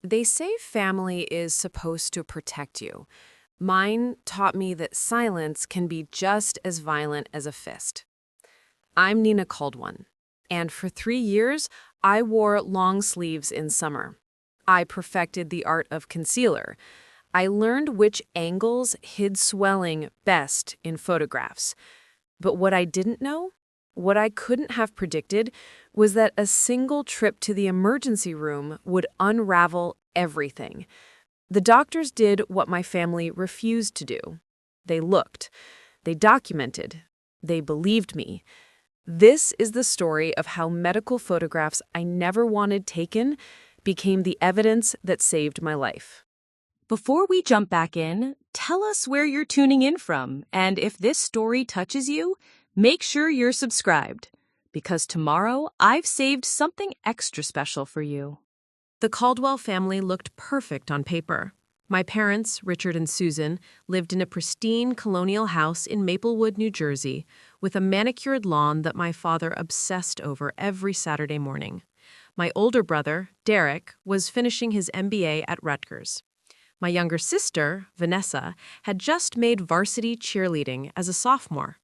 They say family is supposed to protect you. Mine taught me that silence can be just as violent as a fist. I'm Nina Caldwell, and for 3 years, I wore long sleeves in summer. I perfected the art of concealer. I learned which angles hid swelling best in photographs. But what I didn't know, what I couldn't have predicted, was that a single trip to the emergency room would unravel everything. The doctors did what my family refused to do. They looked, they documented, they believed me. This is the story of how medical photographs I never wanted taken became the evidence that saved my life. Before we jump back in, tell us where you're tuning in from, and if this story touches you, make sure you're subscribed, because tomorrow I've saved something extra special for you. The Caldwell family looked perfect on paper. My parents, Richard and Susan, lived in a pristine colonial house in Maplewood, New Jersey, with a manicured lawn that my father obsessed over every Saturday morning. My older brother, Derek, was finishing his MBA at Rutgers. My younger sister, Vanessa, had just made varsity cheerleading as a sophomore.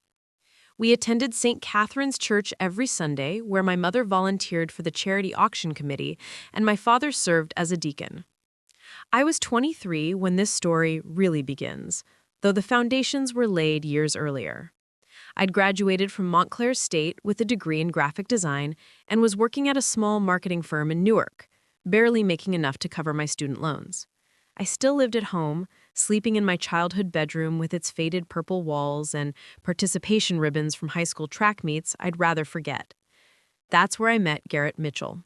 We attended St. Catherine's Church every Sunday, where my mother volunteered for the charity auction committee and my father served as a deacon. I was 23 when this story really begins, though the foundations were laid years earlier. I'd graduated from Montclair State with a degree in graphic design and was working at a small marketing firm in Newark, barely making enough to cover my student loans. I still lived at home, sleeping in my childhood bedroom with its faded purple walls and participation ribbons from high school track meets I'd rather forget. That's where I met Garrett Mitchell.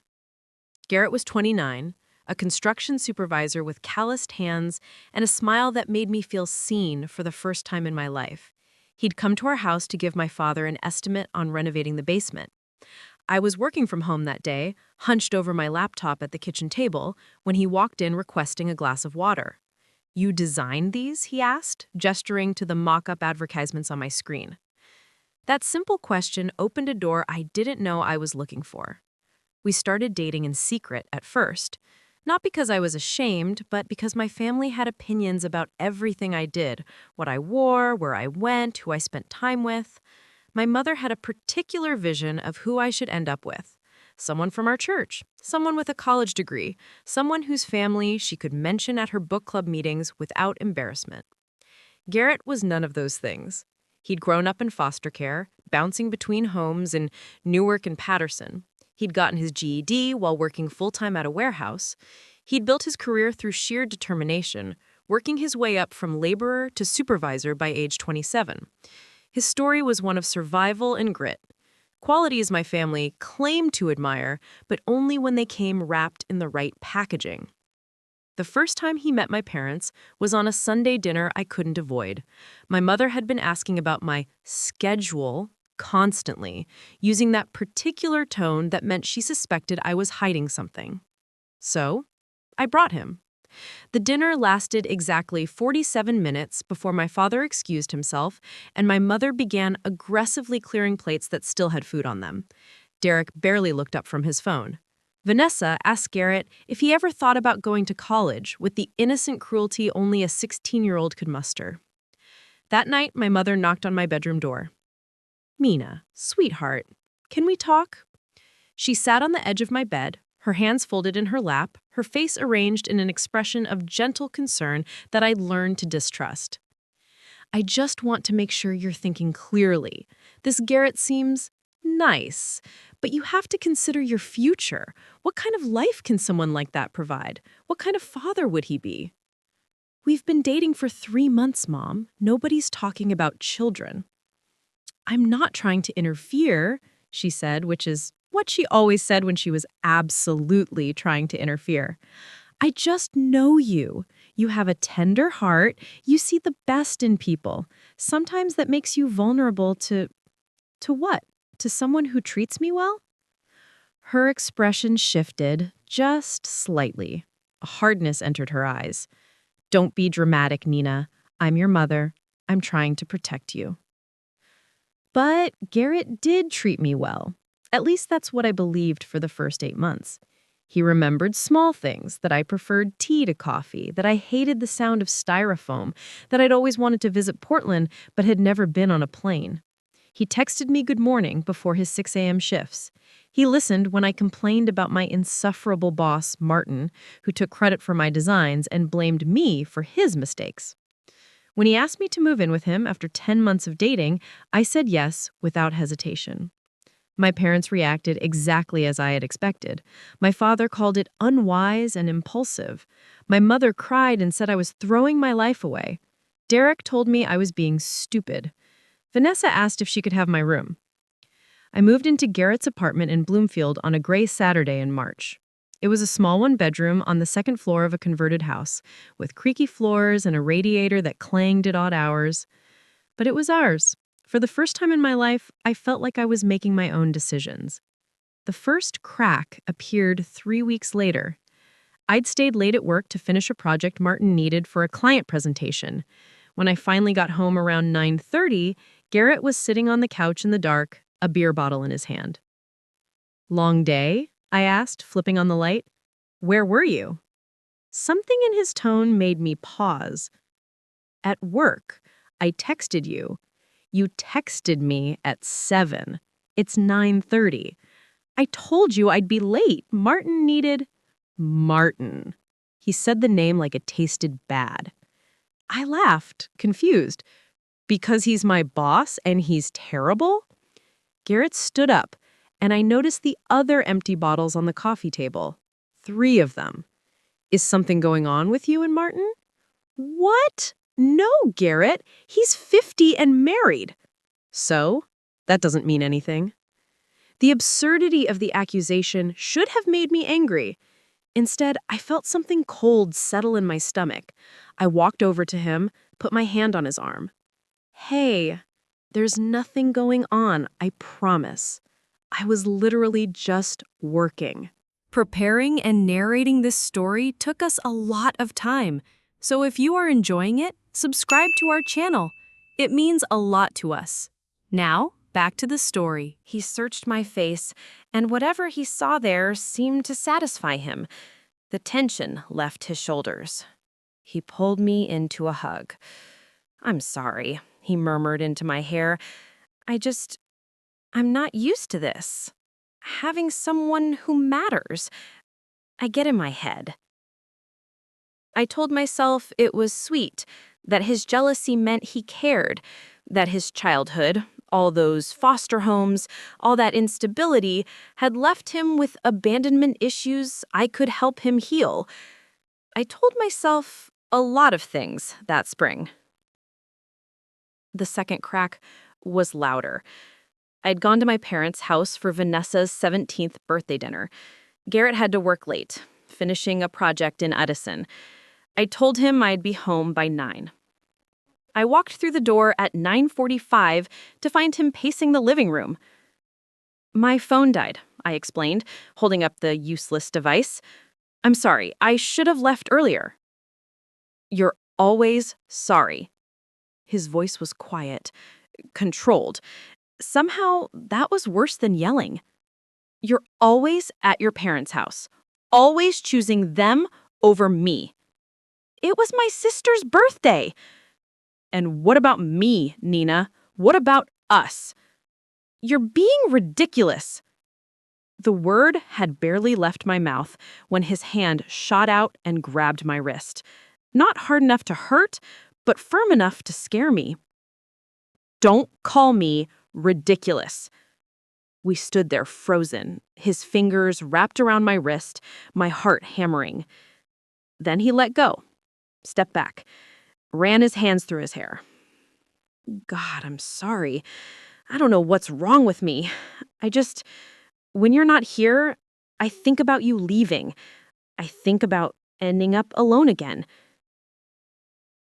Garrett was 29, a construction supervisor with calloused hands and a smile that made me feel seen for the first time in my life. He'd come to our house to give my father an estimate on renovating the basement. I was working from home that day, hunched over my laptop at the kitchen table, when he walked in requesting a glass of water. "You designed these?" he asked, gesturing to the mock-up advertisements on my screen. That simple question opened a door I didn't know I was looking for. We started dating in secret at first, not because I was ashamed, but because my family had opinions about everything I did, what I wore, where I went, who I spent time with. My mother had a particular vision of who I should end up with. Someone from our church, someone with a college degree, someone whose family she could mention at her book club meetings without embarrassment. Garrett was none of those things. He'd grown up in foster care, bouncing between homes in Newark and Patterson. He'd gotten his GED while working full-time at a warehouse. He'd built his career through sheer determination, working his way up from laborer to supervisor by age 27. His story was one of survival and grit. Qualities my family claimed to admire, but only when they came wrapped in the right packaging. The first time he met my parents was on a Sunday dinner I couldn't avoid. My mother had been asking about my schedule constantly, using that particular tone that meant she suspected I was hiding something. So, I brought him. The dinner lasted exactly 47 minutes before my father excused himself, and my mother began aggressively clearing plates that still had food on them. Derek barely looked up from his phone. Vanessa asked Garrett if he ever thought about going to college with the innocent cruelty only a 16-year-old could muster. That night, my mother knocked on my bedroom door. "Mina, sweetheart, can we talk?" She sat on the edge of my bed, her hands folded in her lap, her face arranged in an expression of gentle concern that I'd learned to distrust. "I just want to make sure you're thinking clearly. This Garrett seems nice, but you have to consider your future. What kind of life can someone like that provide? What kind of father would he be?" "We've been dating for 3 months, Mom. Nobody's talking about children." "I'm not trying to interfere," she said, which is what she always said when she was absolutely trying to interfere. "I just know you. You have a tender heart. You see the best in people. Sometimes that makes you vulnerable to what? To someone who treats me well?" Her expression shifted just slightly. A hardness entered her eyes. "Don't be dramatic, Nina. I'm your mother. I'm trying to protect you." But Garrett did treat me well. At least that's what I believed for the first 8 months. He remembered small things, that I preferred tea to coffee, that I hated the sound of styrofoam, that I'd always wanted to visit Portland but had never been on a plane. He texted me good morning before his 6 a.m. shifts. He listened when I complained about my insufferable boss, Martin, who took credit for my designs and blamed me for his mistakes. When he asked me to move in with him after 10 months of dating, I said yes without hesitation. My parents reacted exactly as I had expected. My father called it unwise and impulsive. My mother cried and said I was throwing my life away. Derek told me I was being stupid. Vanessa asked if she could have my room. I moved into Garrett's apartment in Bloomfield on a gray Saturday in March. It was a small one-bedroom on the second floor of a converted house, with creaky floors and a radiator that clanged at odd hours. But it was ours. For the first time in my life, I felt like I was making my own decisions. The first crack appeared 3 weeks later. I'd stayed late at work to finish a project Martin needed for a client presentation. When I finally got home around 9:30, Garrett was sitting on the couch in the dark, a beer bottle in his hand. "Long day?" I asked, flipping on the light. "Where were you?" Something in his tone made me pause. "At work. I texted you. You texted me at 7. It's 9:30. I told you I'd be late. Martin needed—" Martin. He said the name like it tasted bad. I laughed, confused. Because he's my boss and he's terrible? Garrett stood up, and I noticed the other empty bottles on the coffee table. 3 of them. "Is something going on with you and Martin?" "What? No, Garrett. He's 50 and married." "So? That doesn't mean anything." The absurdity of the accusation should have made me angry. Instead, I felt something cold settle in my stomach. I walked over to him, put my hand on his arm. "Hey, there's nothing going on, I promise. I was literally just working." Preparing and narrating this story took us a lot of time, so if you are enjoying it, subscribe to our channel. It means a lot to us. Now, back to the story. He searched my face, and whatever he saw there seemed to satisfy him. The tension left his shoulders. He pulled me into a hug. "I'm sorry," he murmured into my hair. I'm not used to this. Having someone who matters. I get in my head." I told myself it was sweet, that his jealousy meant he cared, that his childhood, all those foster homes, all that instability, had left him with abandonment issues I could help him heal. I told myself a lot of things that spring. The second crack was louder. I'd gone to my parents' house for Vanessa's 17th birthday dinner. Garrett had to work late, finishing a project in Edison. I told him I'd be home by 9. I walked through the door at 9:45 to find him pacing the living room. "My phone died," I explained, holding up the useless device. "I'm sorry, I should have left earlier." "You're always sorry." His voice was quiet, controlled. Somehow, that was worse than yelling. "You're always at your parents' house, always choosing them over me." "It was my sister's birthday." "And what about me, Nina? What about us?" "You're being ridiculous." The word had barely left my mouth when his hand shot out and grabbed my wrist. Not hard enough to hurt, but firm enough to scare me. "Don't call me ridiculous." We stood there frozen, his fingers wrapped around my wrist, my heart hammering. Then he let go, stepped back, ran his hands through his hair. "God, I'm sorry. I don't know what's wrong with me. When you're not here, I think about you leaving. I think about ending up alone again."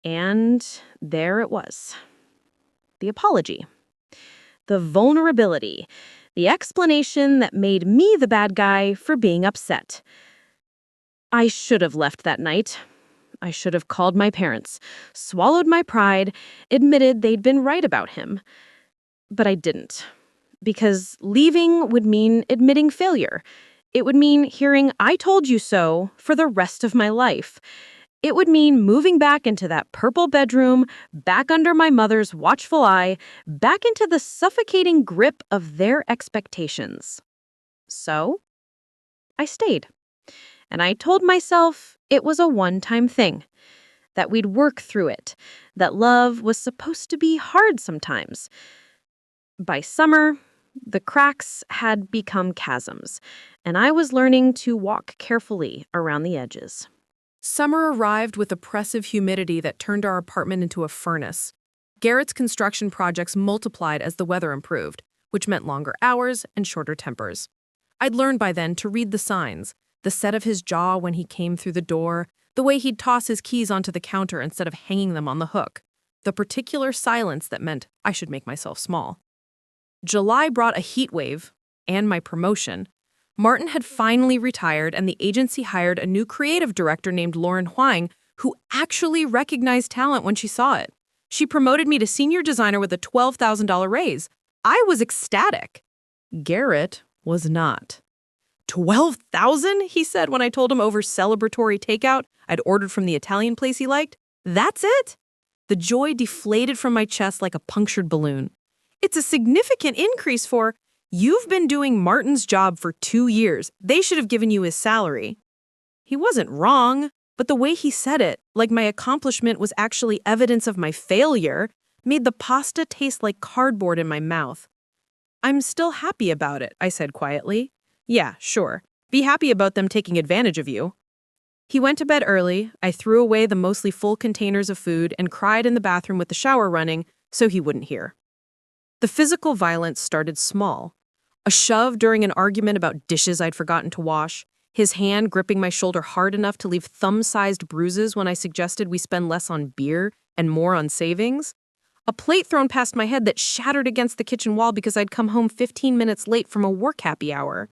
And there it was. The apology. The vulnerability. The explanation that made me the bad guy for being upset. I should have left that night. I should have called my parents, swallowed my pride, admitted they'd been right about him. But I didn't. Because leaving would mean admitting failure. It would mean hearing "I told you so" for the rest of my life. It would mean moving back into that purple bedroom, back under my mother's watchful eye, back into the suffocating grip of their expectations. So, I stayed. And I told myself it was a one-time thing, that we'd work through it, that love was supposed to be hard sometimes. By summer, the cracks had become chasms, and I was learning to walk carefully around the edges. Summer arrived with oppressive humidity that turned our apartment into a furnace. Garrett's construction projects multiplied as the weather improved, which meant longer hours and shorter tempers. I'd learned by then to read the signs, the set of his jaw when he came through the door, the way he'd toss his keys onto the counter instead of hanging them on the hook, the particular silence that meant I should make myself small. July brought a heat wave, and my promotion. Martin had finally retired, and the agency hired a new creative director named Lauren Huang, who actually recognized talent when she saw it. She promoted me to senior designer with a $12,000 raise. I was ecstatic. Garrett was not. 12,000, he said when I told him over celebratory takeout I'd ordered from the Italian place he liked. That's it? The joy deflated from my chest like a punctured balloon. It's a significant increase for, you've been doing Martin's job for 2 years. They should have given you his salary. He wasn't wrong, but the way he said it, like my accomplishment was actually evidence of my failure, made the pasta taste like cardboard in my mouth. I'm still happy about it, I said quietly. Yeah, sure. Be happy about them taking advantage of you. He went to bed early. I threw away the mostly full containers of food and cried in the bathroom with the shower running so he wouldn't hear. The physical violence started small. A shove during an argument about dishes I'd forgotten to wash, his hand gripping my shoulder hard enough to leave thumb-sized bruises when I suggested we spend less on beer and more on savings, a plate thrown past my head that shattered against the kitchen wall because I'd come home 15 minutes late from a work happy hour.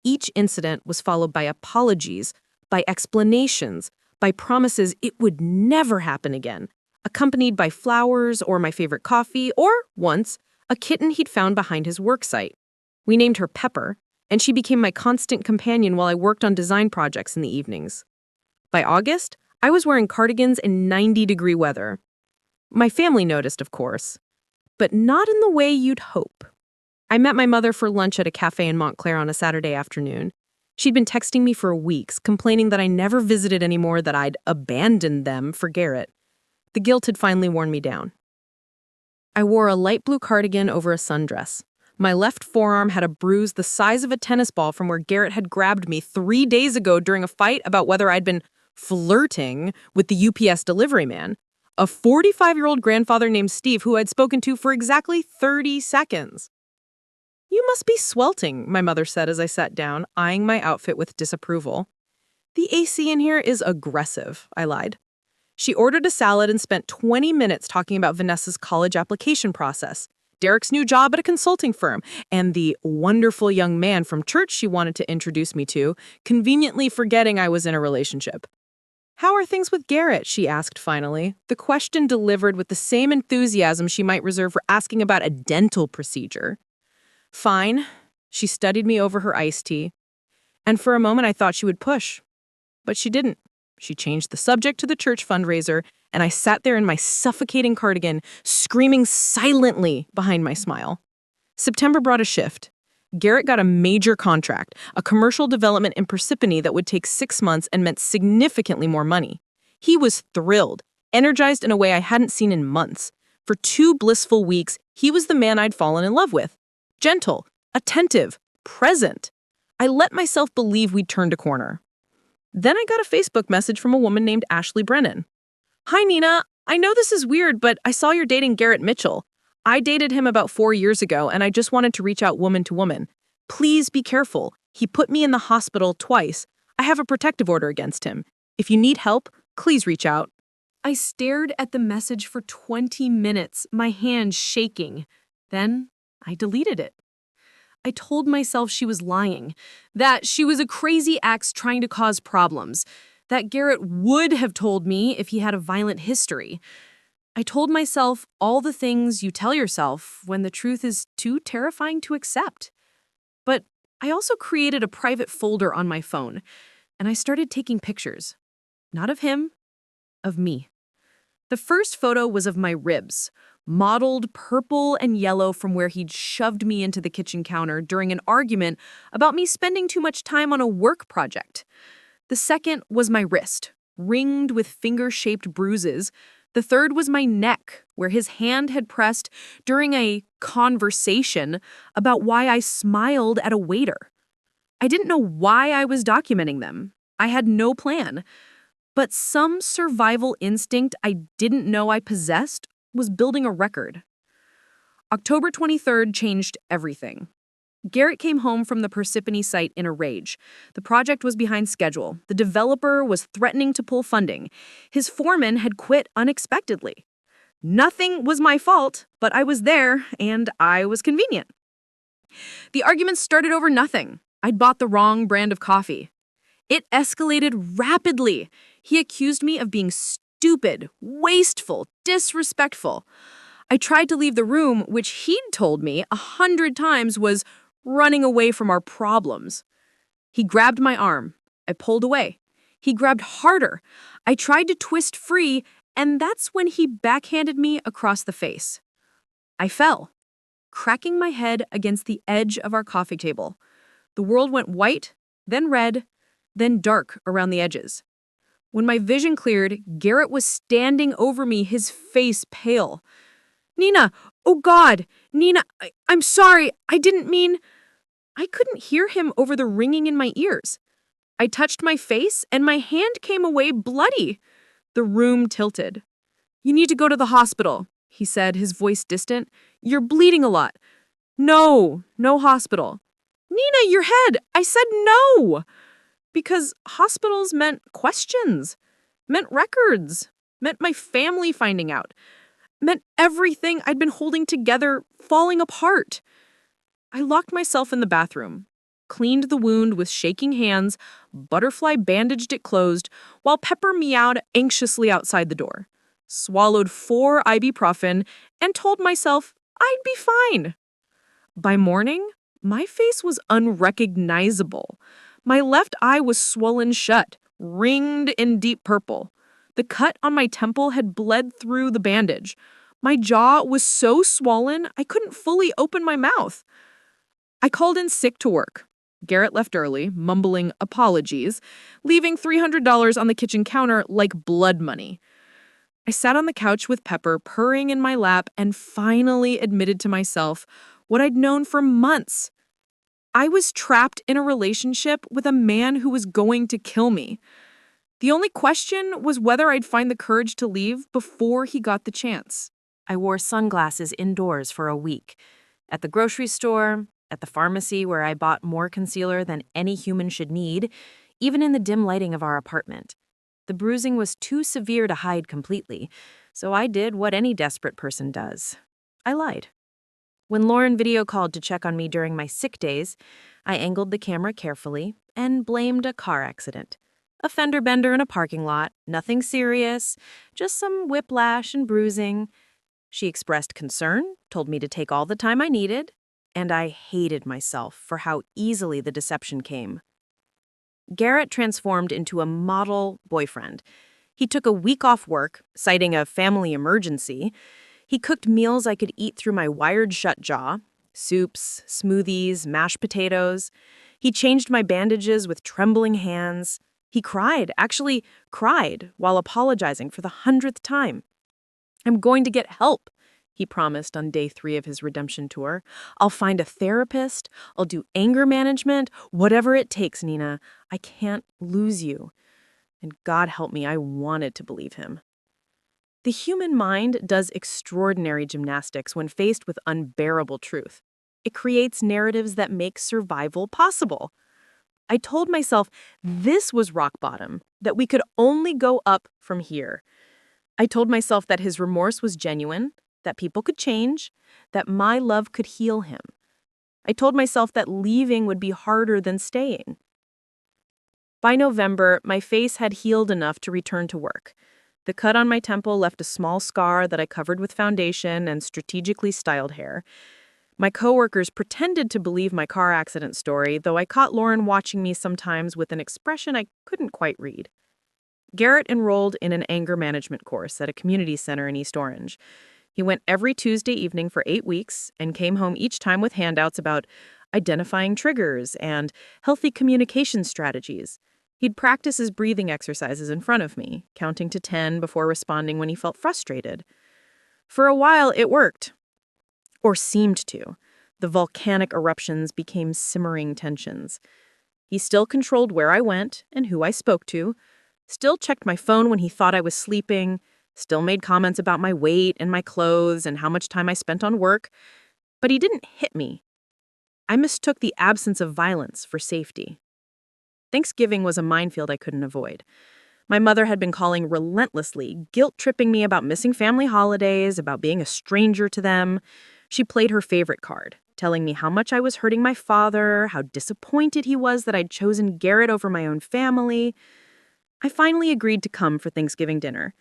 Each incident was followed by apologies, by explanations, by promises it would never happen again, accompanied by flowers or my favorite coffee, or, once, a kitten he'd found behind his work site. We named her Pepper, and she became my constant companion while I worked on design projects in the evenings. By August, I was wearing cardigans in 90-degree weather. My family noticed, of course, but not in the way you'd hope. I met my mother for lunch at a cafe in Montclair on a Saturday afternoon. She'd been texting me for weeks, complaining that I never visited anymore, that I'd abandoned them for Garrett. The guilt had finally worn me down. I wore a light blue cardigan over a sundress. My left forearm had a bruise the size of a tennis ball from where Garrett had grabbed me 3 days ago during a fight about whether I'd been flirting with the UPS delivery man, a 45-year-old grandfather named Steve who I'd spoken to for exactly 30 seconds. You must be swelting, my mother said as I sat down, eyeing my outfit with disapproval. The AC in here is aggressive, I lied. She ordered a salad and spent 20 minutes talking about Vanessa's college application process, Derek's new job at a consulting firm, and the wonderful young man from church she wanted to introduce me to, conveniently forgetting I was in a relationship. How are things with Garrett? She asked finally, the question delivered with the same enthusiasm she might reserve for asking about a dental procedure. Fine. She studied me over her iced tea. And for a moment I thought she would push. But she didn't. She changed the subject to the church fundraiser, and I sat there in my suffocating cardigan, screaming silently behind my smile. September brought a shift. Garrett got a major contract, a commercial development in Persephone that would take 6 months and meant significantly more money. He was thrilled, energized in a way I hadn't seen in months. For 2 blissful weeks, he was the man I'd fallen in love with. Gentle, attentive, present. I let myself believe we'd turned a corner. Then I got a Facebook message from a woman named Ashley Brennan. Hi, Nina. I know this is weird, but I saw you're dating Garrett Mitchell. I dated him about 4 years ago, and I just wanted to reach out woman to woman. Please be careful. He put me in the hospital twice. I have a protective order against him. If you need help, please reach out. I stared at the message for 20 minutes, my hand shaking. Then I deleted it. I told myself she was lying, that she was a crazy ex trying to cause problems, that Garrett would have told me if he had a violent history. I told myself all the things you tell yourself when the truth is too terrifying to accept. But I also created a private folder on my phone, and I started taking pictures. Not of him, of me. The first photo was of my ribs, mottled purple and yellow from where he'd shoved me into the kitchen counter during an argument about me spending too much time on a work project. The second was my wrist, ringed with finger-shaped bruises. The third was my neck, where his hand had pressed during a conversation about why I smiled at a waiter. I didn't know why I was documenting them. I had no plan. But some survival instinct I didn't know I possessed was building a record. October 23rd changed everything. Garrett came home from the Persephone site in a rage. The project was behind schedule. The developer was threatening to pull funding. His foreman had quit unexpectedly. Nothing was my fault, but I was there, and I was convenient. The arguments started over nothing. I'd bought the wrong brand of coffee. It escalated rapidly. He accused me of being stupid, wasteful, disrespectful. I tried to leave the room, which he'd told me 100 times was running away from our problems. He grabbed my arm. I pulled away. He grabbed harder. I tried to twist free, and that's when he backhanded me across the face. I fell, cracking my head against the edge of our coffee table. The world went white, then red, then dark around the edges. When my vision cleared, Garrett was standing over me, his face pale. "Nina, oh God, Nina, I'm sorry, I didn't mean..." I couldn't hear him over the ringing in my ears. I touched my face, and my hand came away bloody. The room tilted. "You need to go to the hospital," he said, his voice distant. "You're bleeding a lot." "No, no hospital." "Nina, your head! I said no!" Because hospitals meant questions, meant records, meant my family finding out, meant everything I'd been holding together falling apart. I locked myself in the bathroom, cleaned the wound with shaking hands, butterfly bandaged it closed, while Pepper meowed anxiously outside the door, swallowed 4 ibuprofen, and told myself I'd be fine. By morning, my face was unrecognizable. My left eye was swollen shut, ringed in deep purple. The cut on my temple had bled through the bandage. My jaw was so swollen I couldn't fully open my mouth. I called in sick to work. Garrett left early, mumbling apologies, leaving $300 on the kitchen counter like blood money. I sat on the couch with Pepper purring in my lap and finally admitted to myself what I'd known for months. I was trapped in a relationship with a man who was going to kill me. The only question was whether I'd find the courage to leave before he got the chance. I wore sunglasses indoors for a week. At the grocery store, at the pharmacy where I bought more concealer than any human should need, even in the dim lighting of our apartment. The bruising was too severe to hide completely, so I did what any desperate person does. I lied. When Lauren video called to check on me during my sick days, I angled the camera carefully and blamed a car accident. A fender bender in a parking lot, nothing serious, just some whiplash and bruising. She expressed concern, told me to take all the time I needed, and I hated myself for how easily the deception came. Garrett transformed into a model boyfriend. He took a week off work, citing a family emergency. He cooked meals I could eat through my wired-shut jaw, soups, smoothies, mashed potatoes. He changed my bandages with trembling hands. He cried, actually cried, while apologizing for the 100th time. "I'm going to get help," he promised on day 3 of his redemption tour. "I'll find a therapist. I'll do anger management. Whatever it takes, Nina. I can't lose you." And God help me, I wanted to believe him. The human mind does extraordinary gymnastics when faced with unbearable truth. It creates narratives that make survival possible. I told myself this was rock bottom, that we could only go up from here. I told myself that his remorse was genuine, that people could change, that my love could heal him. I told myself that leaving would be harder than staying. By November, my face had healed enough to return to work. The cut on my temple left a small scar that I covered with foundation and strategically styled hair. My coworkers pretended to believe my car accident story, though I caught Lauren watching me sometimes with an expression I couldn't quite read. Garrett enrolled in an anger management course at a community center in East Orange. He went every Tuesday evening for 8 weeks and came home each time with handouts about identifying triggers and healthy communication strategies. He'd practice his breathing exercises in front of me, counting to 10 before responding when he felt frustrated. For a while, it worked. Or seemed to. The volcanic eruptions became simmering tensions. He still controlled where I went and who I spoke to, still checked my phone when he thought I was sleeping, still made comments about my weight and my clothes and how much time I spent on work, but he didn't hit me. I mistook the absence of violence for safety. Thanksgiving was a minefield I couldn't avoid. My mother had been calling relentlessly, guilt-tripping me about missing family holidays, about being a stranger to them. She played her favorite card, telling me how much I was hurting my father, how disappointed he was that I'd chosen Garrett over my own family. I finally agreed to come for Thanksgiving dinner.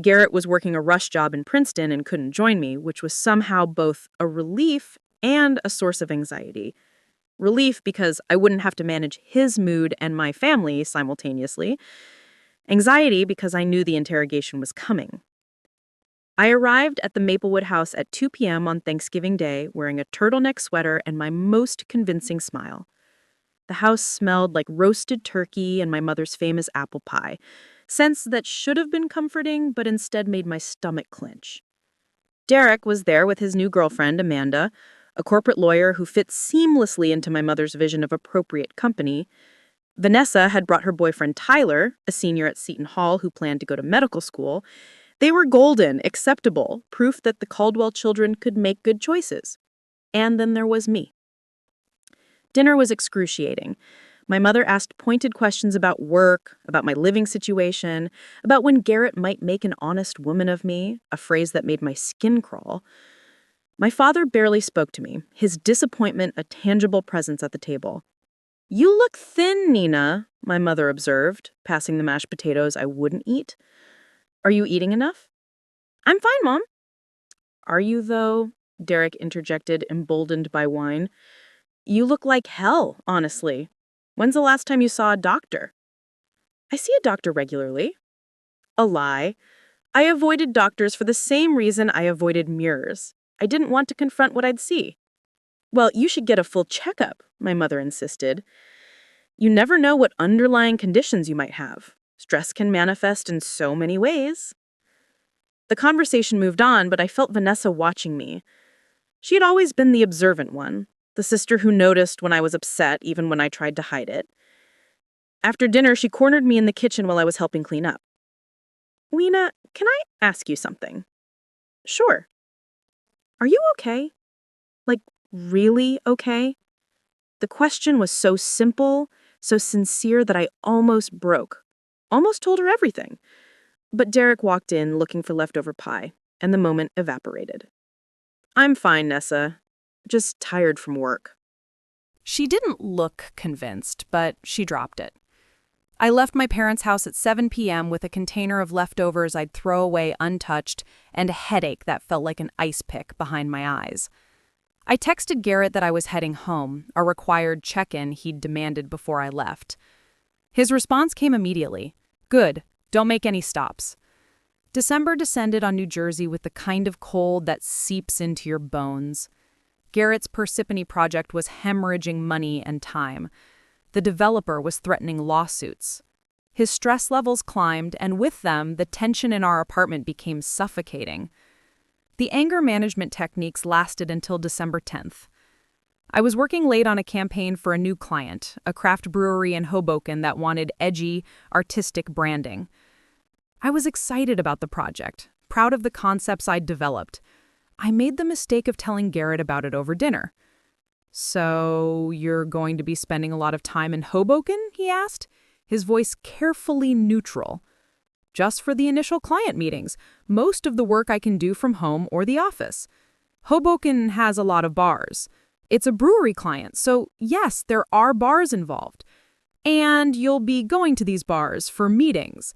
Garrett was working a rush job in Princeton and couldn't join me, which was somehow both a relief and a source of anxiety. Relief because I wouldn't have to manage his mood and my family simultaneously. Anxiety because I knew the interrogation was coming. I arrived at the Maplewood house at 2 p.m. on Thanksgiving Day wearing a turtleneck sweater and my most convincing smile. The house smelled like roasted turkey and my mother's famous apple pie, scents that should have been comforting but instead made my stomach clench. Derek was there with his new girlfriend, Amanda, a corporate lawyer who fit seamlessly into my mother's vision of appropriate company. Vanessa had brought her boyfriend Tyler, a senior at Seton Hall who planned to go to medical school. They were golden, acceptable, proof that the Caldwell children could make good choices. And then there was me. Dinner was excruciating. My mother asked pointed questions about work, about my living situation, about when Garrett might make an honest woman of me, a phrase that made my skin crawl. My father barely spoke to me, his disappointment a tangible presence at the table. "You look thin, Nina," my mother observed, passing the mashed potatoes I wouldn't eat. "Are you eating enough?" "I'm fine, Mom." "Are you, though?" Derek interjected, emboldened by wine. "You look like hell, honestly. When's the last time you saw a doctor?" "I see a doctor regularly." A lie. I avoided doctors for the same reason I avoided mirrors. I didn't want to confront what I'd see. "Well, you should get a full checkup," my mother insisted. "You never know what underlying conditions you might have. Stress can manifest in so many ways." The conversation moved on, but I felt Vanessa watching me. She had always been the observant one, the sister who noticed when I was upset, even when I tried to hide it. After dinner, she cornered me in the kitchen while I was helping clean up. "Lena, can I ask you something?" "Sure." "Are you okay? Like, really okay?" The question was so simple, so sincere that I almost broke. Almost told her everything. But Derek walked in looking for leftover pie, and the moment evaporated. "I'm fine, Nessa. Just tired from work." She didn't look convinced, but she dropped it. I left my parents' house at 7 p.m. with a container of leftovers I'd throw away untouched and a headache that felt like an ice pick behind my eyes. I texted Garrett that I was heading home, a required check-in he'd demanded before I left. His response came immediately. "Good, don't make any stops." December descended on New Jersey with the kind of cold that seeps into your bones. Garrett's Persephone project was hemorrhaging money and time. The developer was threatening lawsuits. His stress levels climbed, and with them, the tension in our apartment became suffocating. The anger management techniques lasted until December 10th. I was working late on a campaign for a new client, a craft brewery in Hoboken that wanted edgy, artistic branding. I was excited about the project, proud of the concepts I'd developed. I made the mistake of telling Garrett about it over dinner. "So, you're going to be spending a lot of time in Hoboken?" he asked, his voice carefully neutral. "Just for the initial client meetings. Most of the work I can do from home or the office. Hoboken has a lot of bars. It's a brewery client, so yes, there are bars involved. And you'll be going to these bars for meetings."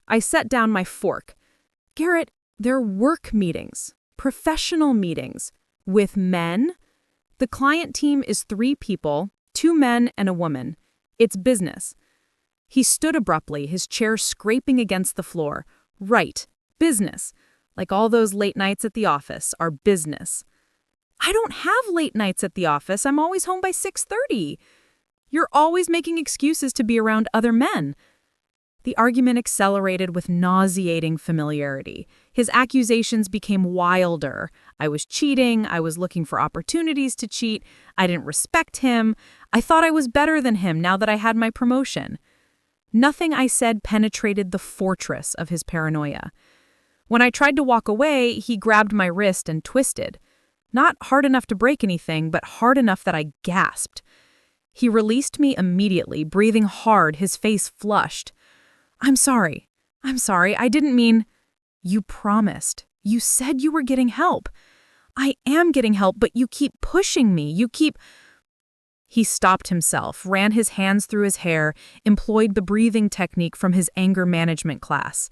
I set down my fork. "Garrett, they're work meetings, professional meetings, with men. The client team is 3 people, 2 men and a woman. It's business. He stood abruptly, his chair scraping against the floor. Right, business. Like all those late nights at the office are business. I don't have late nights at the office. I'm always home by 6:30. You're always making excuses to be around other men. The argument accelerated with nauseating familiarity. His accusations became wilder. I was cheating. I was looking for opportunities to cheat. I didn't respect him. I thought I was better than him now that I had my promotion. Nothing I said penetrated the fortress of his paranoia. When I tried to walk away, he grabbed my wrist and twisted. Not hard enough to break anything, but hard enough that I gasped. He released me immediately, breathing hard, his face flushed. I'm sorry. I didn't mean... You promised. You said you were getting help. I am getting help, but you keep pushing me. He stopped himself, ran his hands through his hair, employed the breathing technique from his anger management class.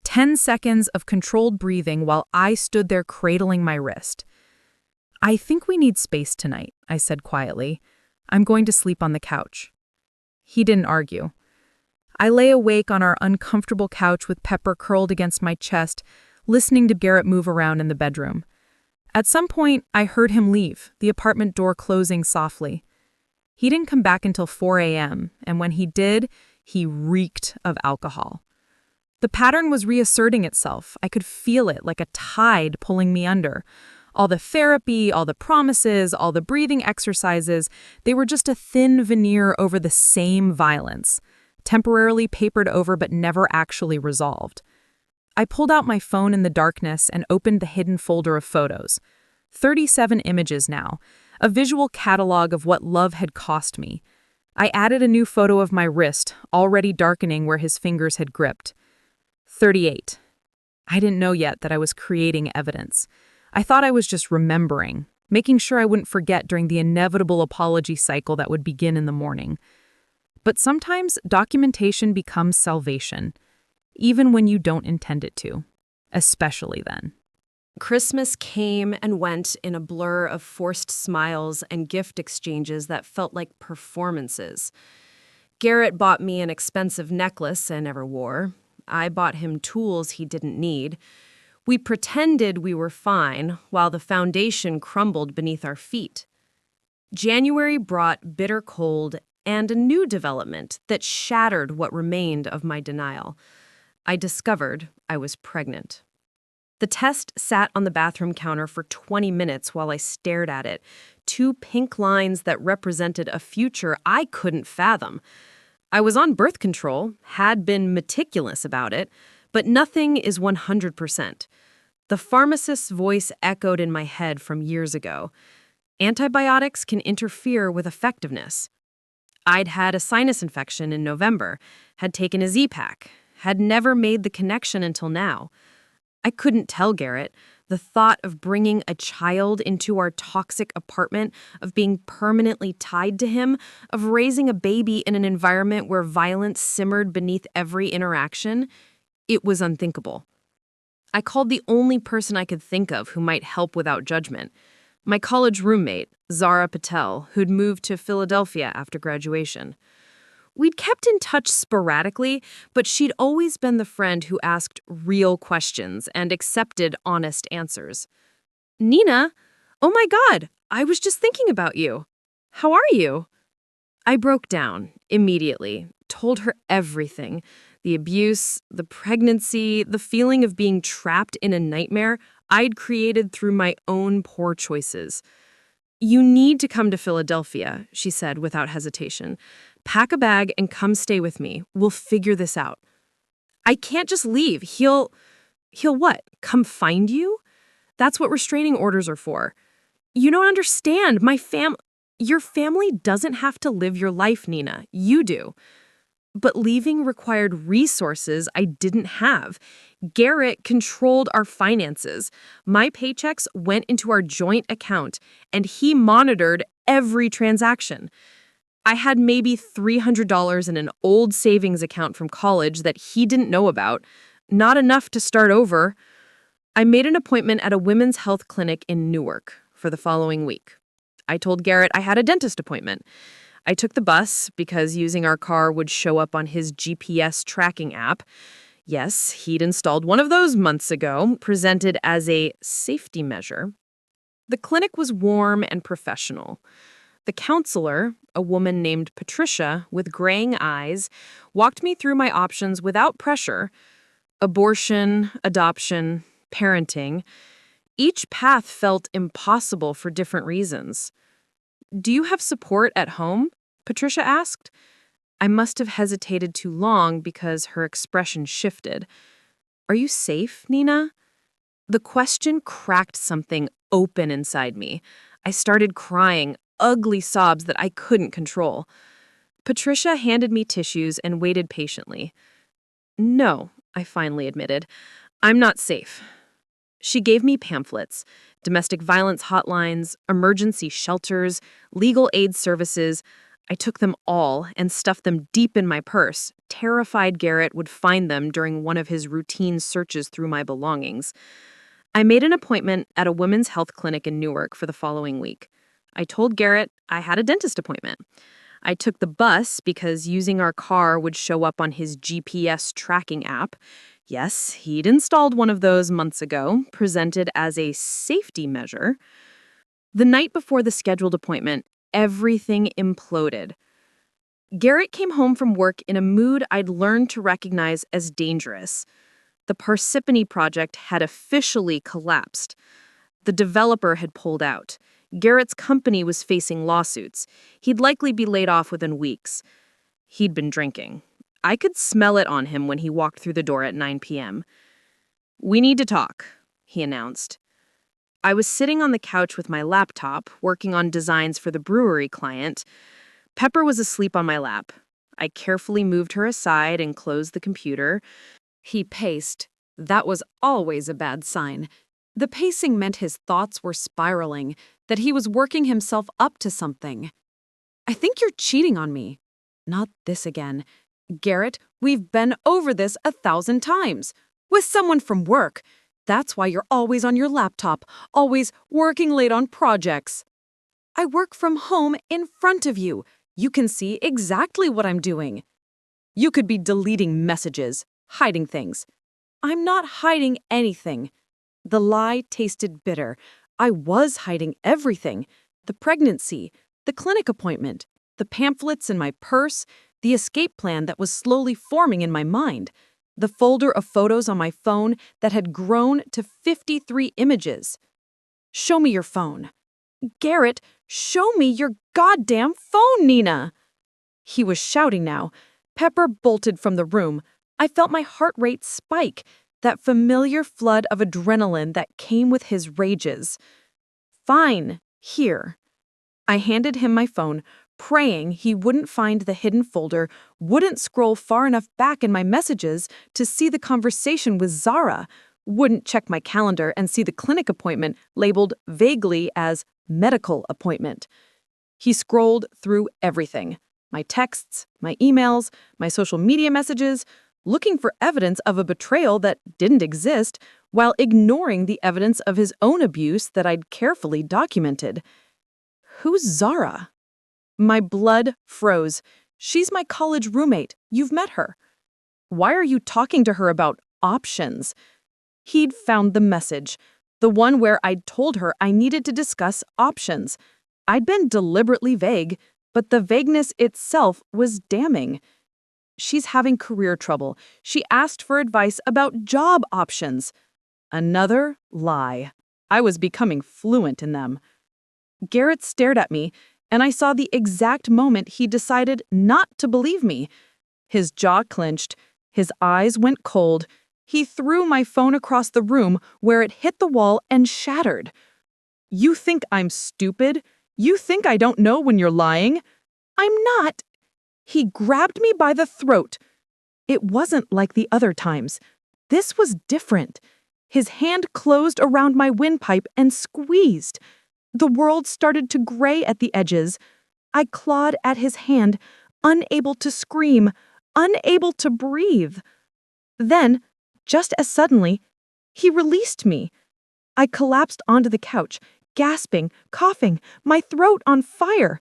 10 seconds of controlled breathing while I stood there cradling my wrist. I think we need space tonight, I said quietly. I'm going to sleep on the couch. He didn't argue. I lay awake on our uncomfortable couch with Pepper curled against my chest, listening to Garrett move around in the bedroom. At some point, I heard him leave, the apartment door closing softly. He didn't come back until 4 a.m., and when he did, he reeked of alcohol. The pattern was reasserting itself. I could feel it like a tide pulling me under. All the therapy, all the promises, all the breathing exercises, they were just a thin veneer over the same violence. Temporarily papered over but never actually resolved. I pulled out my phone in the darkness and opened the hidden folder of photos. 37 images now, a visual catalog of what love had cost me. I added a new photo of my wrist, already darkening where his fingers had gripped. 38. I didn't know yet that I was creating evidence. I thought I was just remembering, making sure I wouldn't forget during the inevitable apology cycle that would begin in the morning. But sometimes documentation becomes salvation, even when you don't intend it to, especially then. Christmas came and went in a blur of forced smiles and gift exchanges that felt like performances. Garrett bought me an expensive necklace I never wore. I bought him tools he didn't need. We pretended we were fine while the foundation crumbled beneath our feet. January brought bitter cold and a new development that shattered what remained of my denial. I discovered I was pregnant. The test sat on the bathroom counter for 20 minutes while I stared at it, 2 pink lines that represented a future I couldn't fathom. I was on birth control, had been meticulous about it, but nothing is 100%. The pharmacist's voice echoed in my head from years ago. Antibiotics can interfere with effectiveness. I'd had a sinus infection in November, had taken a Z-Pack, had never made the connection until now. I couldn't tell Garrett. The thought of bringing a child into our toxic apartment, of being permanently tied to him, of raising a baby in an environment where violence simmered beneath every interaction, it was unthinkable. I called the only person I could think of who might help without judgment. My college roommate, Zara Patel, who'd moved to Philadelphia after graduation. We'd kept in touch sporadically, but she'd always been the friend who asked real questions and accepted honest answers. Nina, oh my God, I was just thinking about you. How are you? I broke down immediately, told her everything. The abuse, the pregnancy, the feeling of being trapped in a nightmare I'd created through my own poor choices. You need to come to Philadelphia, she said without hesitation. Pack a bag and come stay with me. We'll figure this out. I can't just leave. He'll what? Come find you? That's what restraining orders are for. You don't understand. Your family doesn't have to live your life, Nina. You do. But leaving required resources I didn't have. Garrett controlled our finances. My paychecks went into our joint account, and he monitored every transaction. I had maybe $300 in an old savings account from college that he didn't know about, not enough to start over. I made an appointment at a women's health clinic in Newark for the following week. I told Garrett I had a dentist appointment. I took the bus because using our car would show up on his GPS tracking app. Yes, he'd installed one of those months ago, presented as a safety measure. The clinic was warm and professional. The counselor, a woman named Patricia with graying eyes, walked me through my options without pressure: abortion, adoption, parenting. Each path felt impossible for different reasons. "Do you have support at home?" Patricia asked. I must have hesitated too long because her expression shifted. "Are you safe, Nina?" The question cracked something open inside me. I started crying, ugly sobs that I couldn't control. Patricia handed me tissues and waited patiently. "No," I finally admitted. "I'm not safe." She gave me pamphlets: domestic violence hotlines, emergency shelters, legal aid services. I took them all and stuffed them deep in my purse, terrified Garrett would find them during one of his routine searches through my belongings. I made an appointment at a women's health clinic in Newark for the following week. I told Garrett I had a dentist appointment. I took the bus because using our car would show up on his GPS tracking app. Yes, he'd installed one of those months ago, presented as a safety measure. The night before the scheduled appointment, everything imploded. Garrett came home from work in a mood I'd learned to recognize as dangerous. The Parsippany project had officially collapsed. The developer had pulled out. Garrett's company was facing lawsuits. He'd likely be laid off within weeks. He'd been drinking. I could smell it on him when he walked through the door at 9 p.m. "We need to talk," he announced. I was sitting on the couch with my laptop, working on designs for the brewery client. Pepper was asleep on my lap. I carefully moved her aside and closed the computer. He paced. That was always a bad sign. The pacing meant his thoughts were spiraling, that he was working himself up to something. "I think you're cheating on me." "Not this again." "Garrett, we've been over this 1,000 times. With someone from work. That's why you're always on your laptop, always working late on projects." "I work from home in front of you. You can see exactly what I'm doing." "You could be deleting messages, hiding things." "I'm not hiding anything." The lie tasted bitter. I was hiding everything: the pregnancy, the clinic appointment, the pamphlets in my purse, the escape plan that was slowly forming in my mind, the folder of photos on my phone that had grown to 53 images. "Show me your phone." "Garrett, show me your goddamn phone, Nina!" He was shouting now. Pepper bolted from the room. I felt my heart rate spike, that familiar flood of adrenaline that came with his rages. "Fine, here." I handed him my phone, praying he wouldn't find the hidden folder, wouldn't scroll far enough back in my messages to see the conversation with Zara, wouldn't check my calendar and see the clinic appointment labeled vaguely as medical appointment. He scrolled through everything: my texts, my emails, my social media messages, looking for evidence of a betrayal that didn't exist, while ignoring the evidence of his own abuse that I'd carefully documented. Who's Zara? My blood froze. She's my college roommate. You've met her. Why are you talking to her about options? He'd found the message, the one where I'd told her I needed to discuss options. I'd been deliberately vague, but the vagueness itself was damning. She's having career trouble. She asked for advice about job options. Another lie. I was becoming fluent in them. Garrett stared at me, and I saw the exact moment he decided not to believe me. His jaw clenched. His eyes went cold. He threw my phone across the room where it hit the wall and shattered. "You think I'm stupid? You think I don't know when you're lying?" "I'm not." He grabbed me by the throat. It wasn't like the other times. This was different. His hand closed around my windpipe and squeezed. The world started to gray at the edges. I clawed at his hand, unable to scream, unable to breathe. Then, just as suddenly, he released me. I collapsed onto the couch, gasping, coughing, my throat on fire.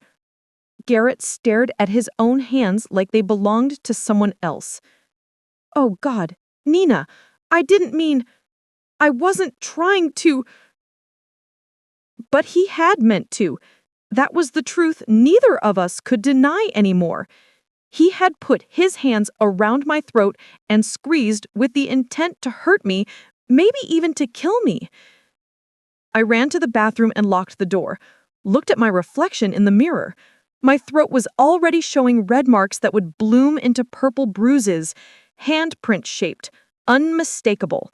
Garrett stared at his own hands like they belonged to someone else. Oh God, Nina, I didn't mean... I wasn't trying to... But he had meant to. That was the truth neither of us could deny anymore. He had put his hands around my throat and squeezed with the intent to hurt me, maybe even to kill me. I ran to the bathroom and locked the door, looked at my reflection in the mirror. My throat was already showing red marks that would bloom into purple bruises, handprint-shaped, unmistakable.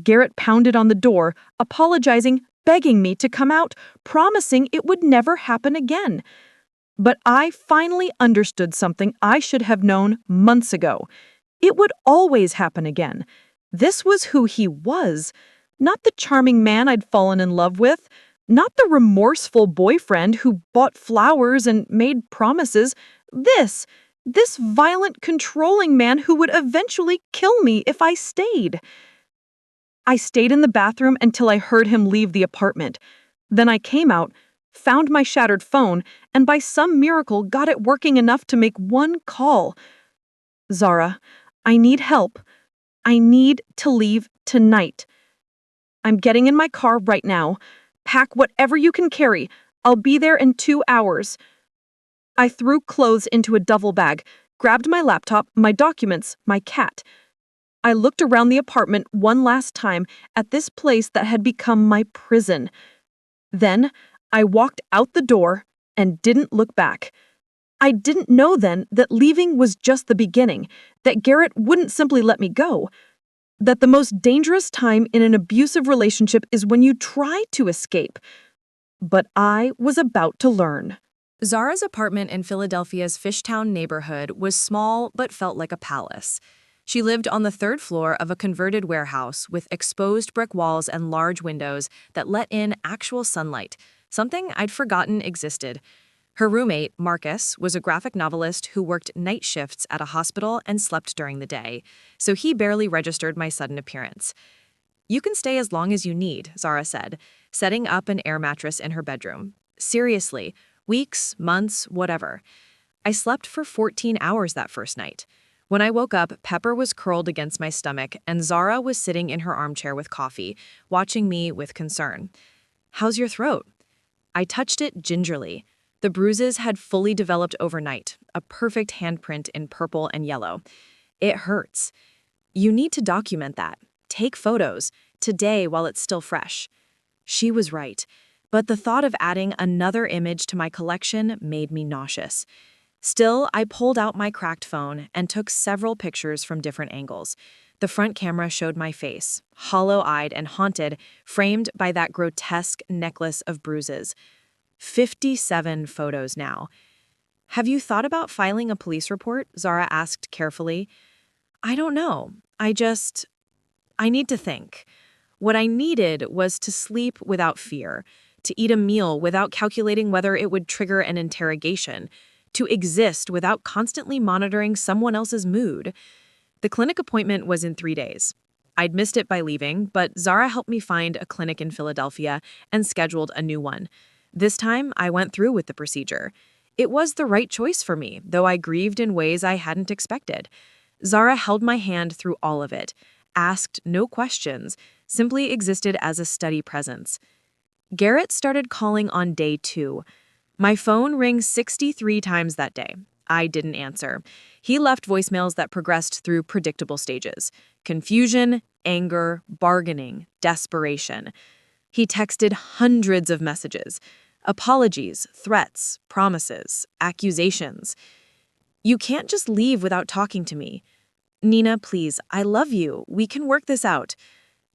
Garrett pounded on the door, apologizing, begging me to come out, promising it would never happen again. But I finally understood something I should have known months ago. It would always happen again. This was who he was, not the charming man I'd fallen in love with, not the remorseful boyfriend who bought flowers and made promises. This violent, controlling man who would eventually kill me if I stayed. I stayed in the bathroom until I heard him leave the apartment. Then I came out, found my shattered phone, and by some miracle got it working enough to make one call. Zara, I need help. I need to leave tonight. I'm getting in my car right now. Pack whatever you can carry. I'll be there in 2 hours. I threw clothes into a duffel bag, grabbed my laptop, my documents, my cat. I looked around the apartment one last time at this place that had become my prison. Then I walked out the door and didn't look back. I didn't know then that leaving was just the beginning, that Garrett wouldn't simply let me go, that the most dangerous time in an abusive relationship is when you try to escape. But I was about to learn. Zara's apartment in Philadelphia's Fishtown neighborhood was small but felt like a palace. She lived on the 3rd floor of a converted warehouse with exposed brick walls and large windows that let in actual sunlight, something I'd forgotten existed. Her roommate, Marcus, was a graphic novelist who worked night shifts at a hospital and slept during the day, so he barely registered my sudden appearance. "You can stay as long as you need," Zara said, setting up an air mattress in her bedroom. "Seriously, weeks, months, whatever." I slept for 14 hours that first night. When I woke up, Pepper was curled against my stomach, and Zara was sitting in her armchair with coffee, watching me with concern. "How's your throat?" I touched it gingerly. The bruises had fully developed overnight, a perfect handprint in purple and yellow. "It hurts." "You need to document that. Take photos, today while it's still fresh." She was right, but the thought of adding another image to my collection made me nauseous. Still, I pulled out my cracked phone and took several pictures from different angles. The front camera showed my face, hollow-eyed and haunted, framed by that grotesque necklace of bruises. 57 photos now. "Have you thought about filing a police report?" Zara asked carefully. "I don't know. I need to think." What I needed was to sleep without fear, to eat a meal without calculating whether it would trigger an interrogation, to exist without constantly monitoring someone else's mood. The clinic appointment was in 3 days. I'd missed it by leaving, but Zara helped me find a clinic in Philadelphia and scheduled a new one. This time, I went through with the procedure. It was the right choice for me, though I grieved in ways I hadn't expected. Zara held my hand through all of it, asked no questions, simply existed as a steady presence. Garrett started calling on day 2. My phone rang 63 times that day. I didn't answer. He left voicemails that progressed through predictable stages: confusion, anger, bargaining, desperation. He texted hundreds of messages: apologies, threats, promises, accusations. "You can't just leave without talking to me. Nina, please, I love you. We can work this out.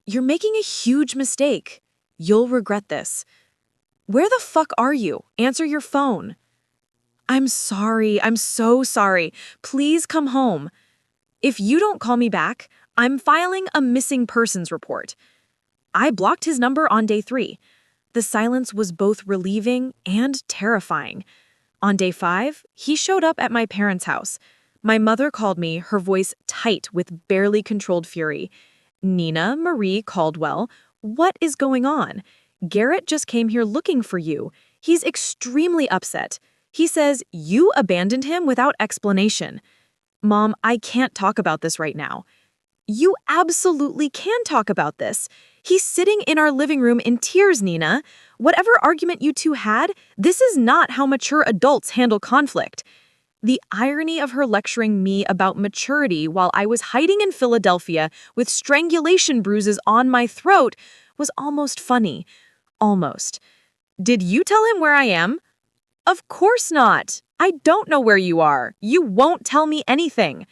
You're making a huge mistake. You'll regret this. Where the fuck are you? Answer your phone. I'm sorry. I'm so sorry. Please come home. If you don't call me back, I'm filing a missing persons report." I blocked his number on day 3. The silence was both relieving and terrifying. On day 5, he showed up at my parents' house. My mother called me, her voice tight with barely controlled fury. "Nina Marie Caldwell, what is going on? Garrett just came here looking for you. He's extremely upset. He says you abandoned him without explanation. Mom, I can't talk about this right now. You absolutely can talk about this. He's sitting in our living room in tears, Nina. Whatever argument you two had, this is not how mature adults handle conflict. The irony of her lecturing me about maturity while I was hiding in Philadelphia with strangulation bruises on my throat was almost funny. Almost. Did you tell him where I am? Of course not. I don't know where you are. You won't tell me anything.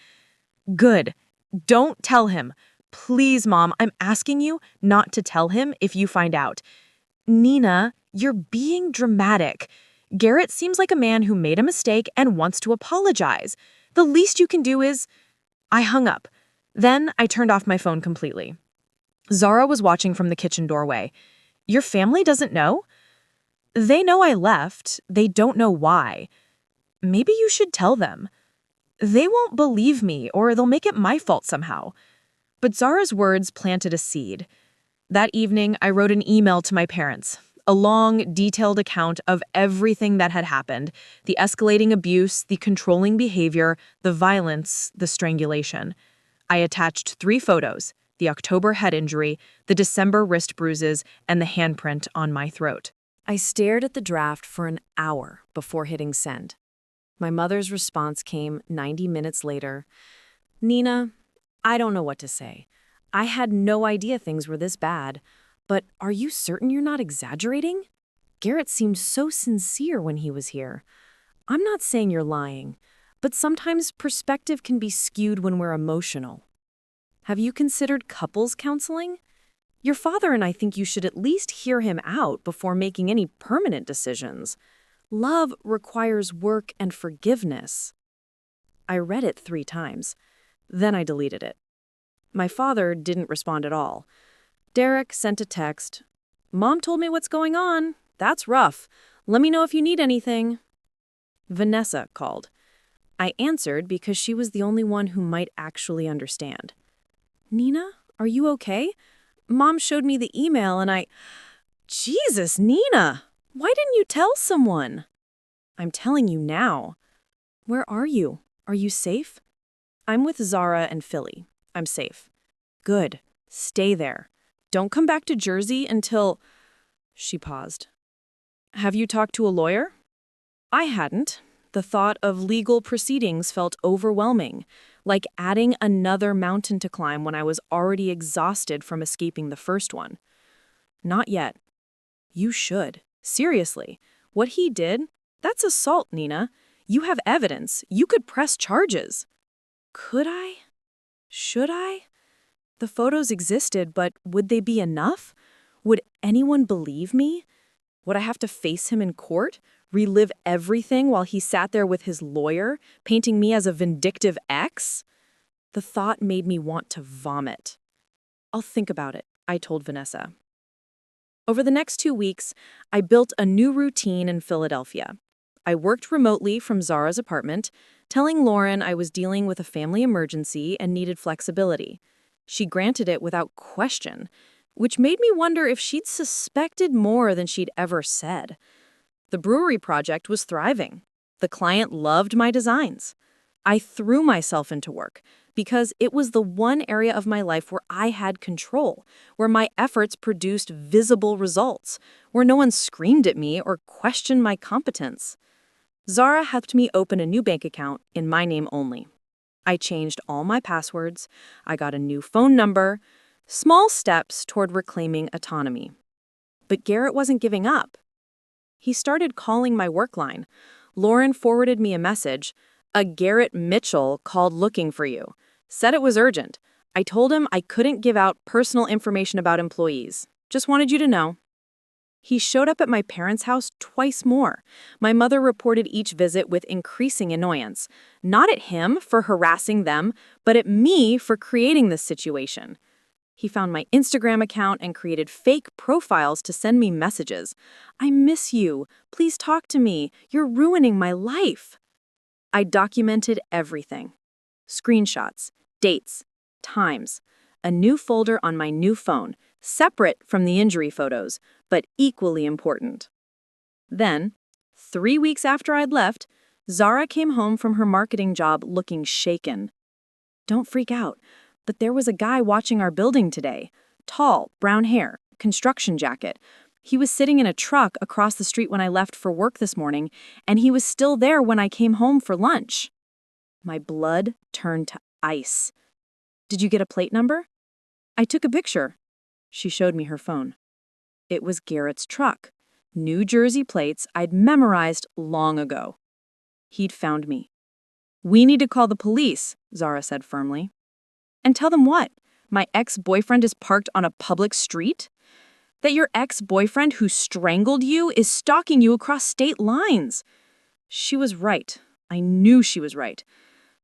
Good. Don't tell him. Please, Mom, I'm asking you not to tell him if you find out. Nina, you're being dramatic. Garrett seems like a man who made a mistake and wants to apologize. The least you can do is... I hung up. Then I turned off my phone completely. Zara was watching from the kitchen doorway. Your family doesn't know? They know I left. They don't know why. Maybe you should tell them. They won't believe me, or they'll make it my fault somehow. But Zara's words planted a seed. That evening, I wrote an email to my parents, a long, detailed account of everything that had happened, the escalating abuse, the controlling behavior, the violence, the strangulation. I attached 3 photos, the October head injury, the December wrist bruises, and the handprint on my throat. I stared at the draft for an hour before hitting send. My mother's response came 90 minutes later. Nina, I don't know what to say. I had no idea things were this bad. But are you certain you're not exaggerating? Garrett seemed so sincere when he was here. I'm not saying you're lying, but sometimes perspective can be skewed when we're emotional. Have you considered couples counseling? Your father and I think you should at least hear him out before making any permanent decisions. Love requires work and forgiveness. I read it 3 times. Then I deleted it. My father didn't respond at all. Derek sent a text. Mom told me what's going on. That's rough. Let me know if you need anything. Vanessa called. I answered because she was the only one who might actually understand. Nina, are you okay? Mom showed me the email and I... Jesus, Nina! Why didn't you tell someone? I'm telling you now. Where are you? Are you safe? I'm with Zara and Philly. I'm safe. Good. Stay there. Don't come back to Jersey until... She paused. Have you talked to a lawyer? I hadn't. The thought of legal proceedings felt overwhelming, like adding another mountain to climb when I was already exhausted from escaping the first one. Not yet. You should. Seriously. What he did? That's assault, Nina. You have evidence. You could press charges. Could I? Should I? The photos existed, but would they be enough? Would anyone believe me? Would I have to face him in court, relive everything while he sat there with his lawyer, painting me as a vindictive ex? The thought made me want to vomit. I'll think about it, I told Vanessa. Over the next 2 weeks, I built a new routine in Philadelphia. I worked remotely from Zara's apartment, telling Lauren I was dealing with a family emergency and needed flexibility. She granted it without question, which made me wonder if she'd suspected more than she'd ever said. The brewery project was thriving. The client loved my designs. I threw myself into work because it was the one area of my life where I had control, where my efforts produced visible results, where no one screamed at me or questioned my competence. Zara helped me open a new bank account in my name only. I changed all my passwords. I got a new phone number. Small steps toward reclaiming autonomy. But Garrett wasn't giving up. He started calling my work line. Lauren forwarded me a message. A Garrett Mitchell called looking for you. Said it was urgent. I told him I couldn't give out personal information about employees. Just wanted you to know. He showed up at my parents' house twice more. My mother reported each visit with increasing annoyance. Not at him for harassing them, but at me for creating this situation. He found my Instagram account and created fake profiles to send me messages. I miss you. Please talk to me. You're ruining my life. I documented everything. Screenshots, dates, times, a new folder on my new phone, separate from the injury photos, but equally important. Then, 3 weeks after I'd left, Zara came home from her marketing job looking shaken. Don't freak out, but there was a guy watching our building today. Tall, brown hair, construction jacket. He was sitting in a truck across the street when I left for work this morning, and he was still there when I came home for lunch. My blood turned to ice. Did you get a plate number? I took a picture. She showed me her phone. It was Garrett's truck. New Jersey plates I'd memorized long ago. He'd found me. We need to call the police, Zara said firmly. And tell them what? My ex-boyfriend is parked on a public street? That your ex-boyfriend who strangled you is stalking you across state lines? She was right. I knew she was right.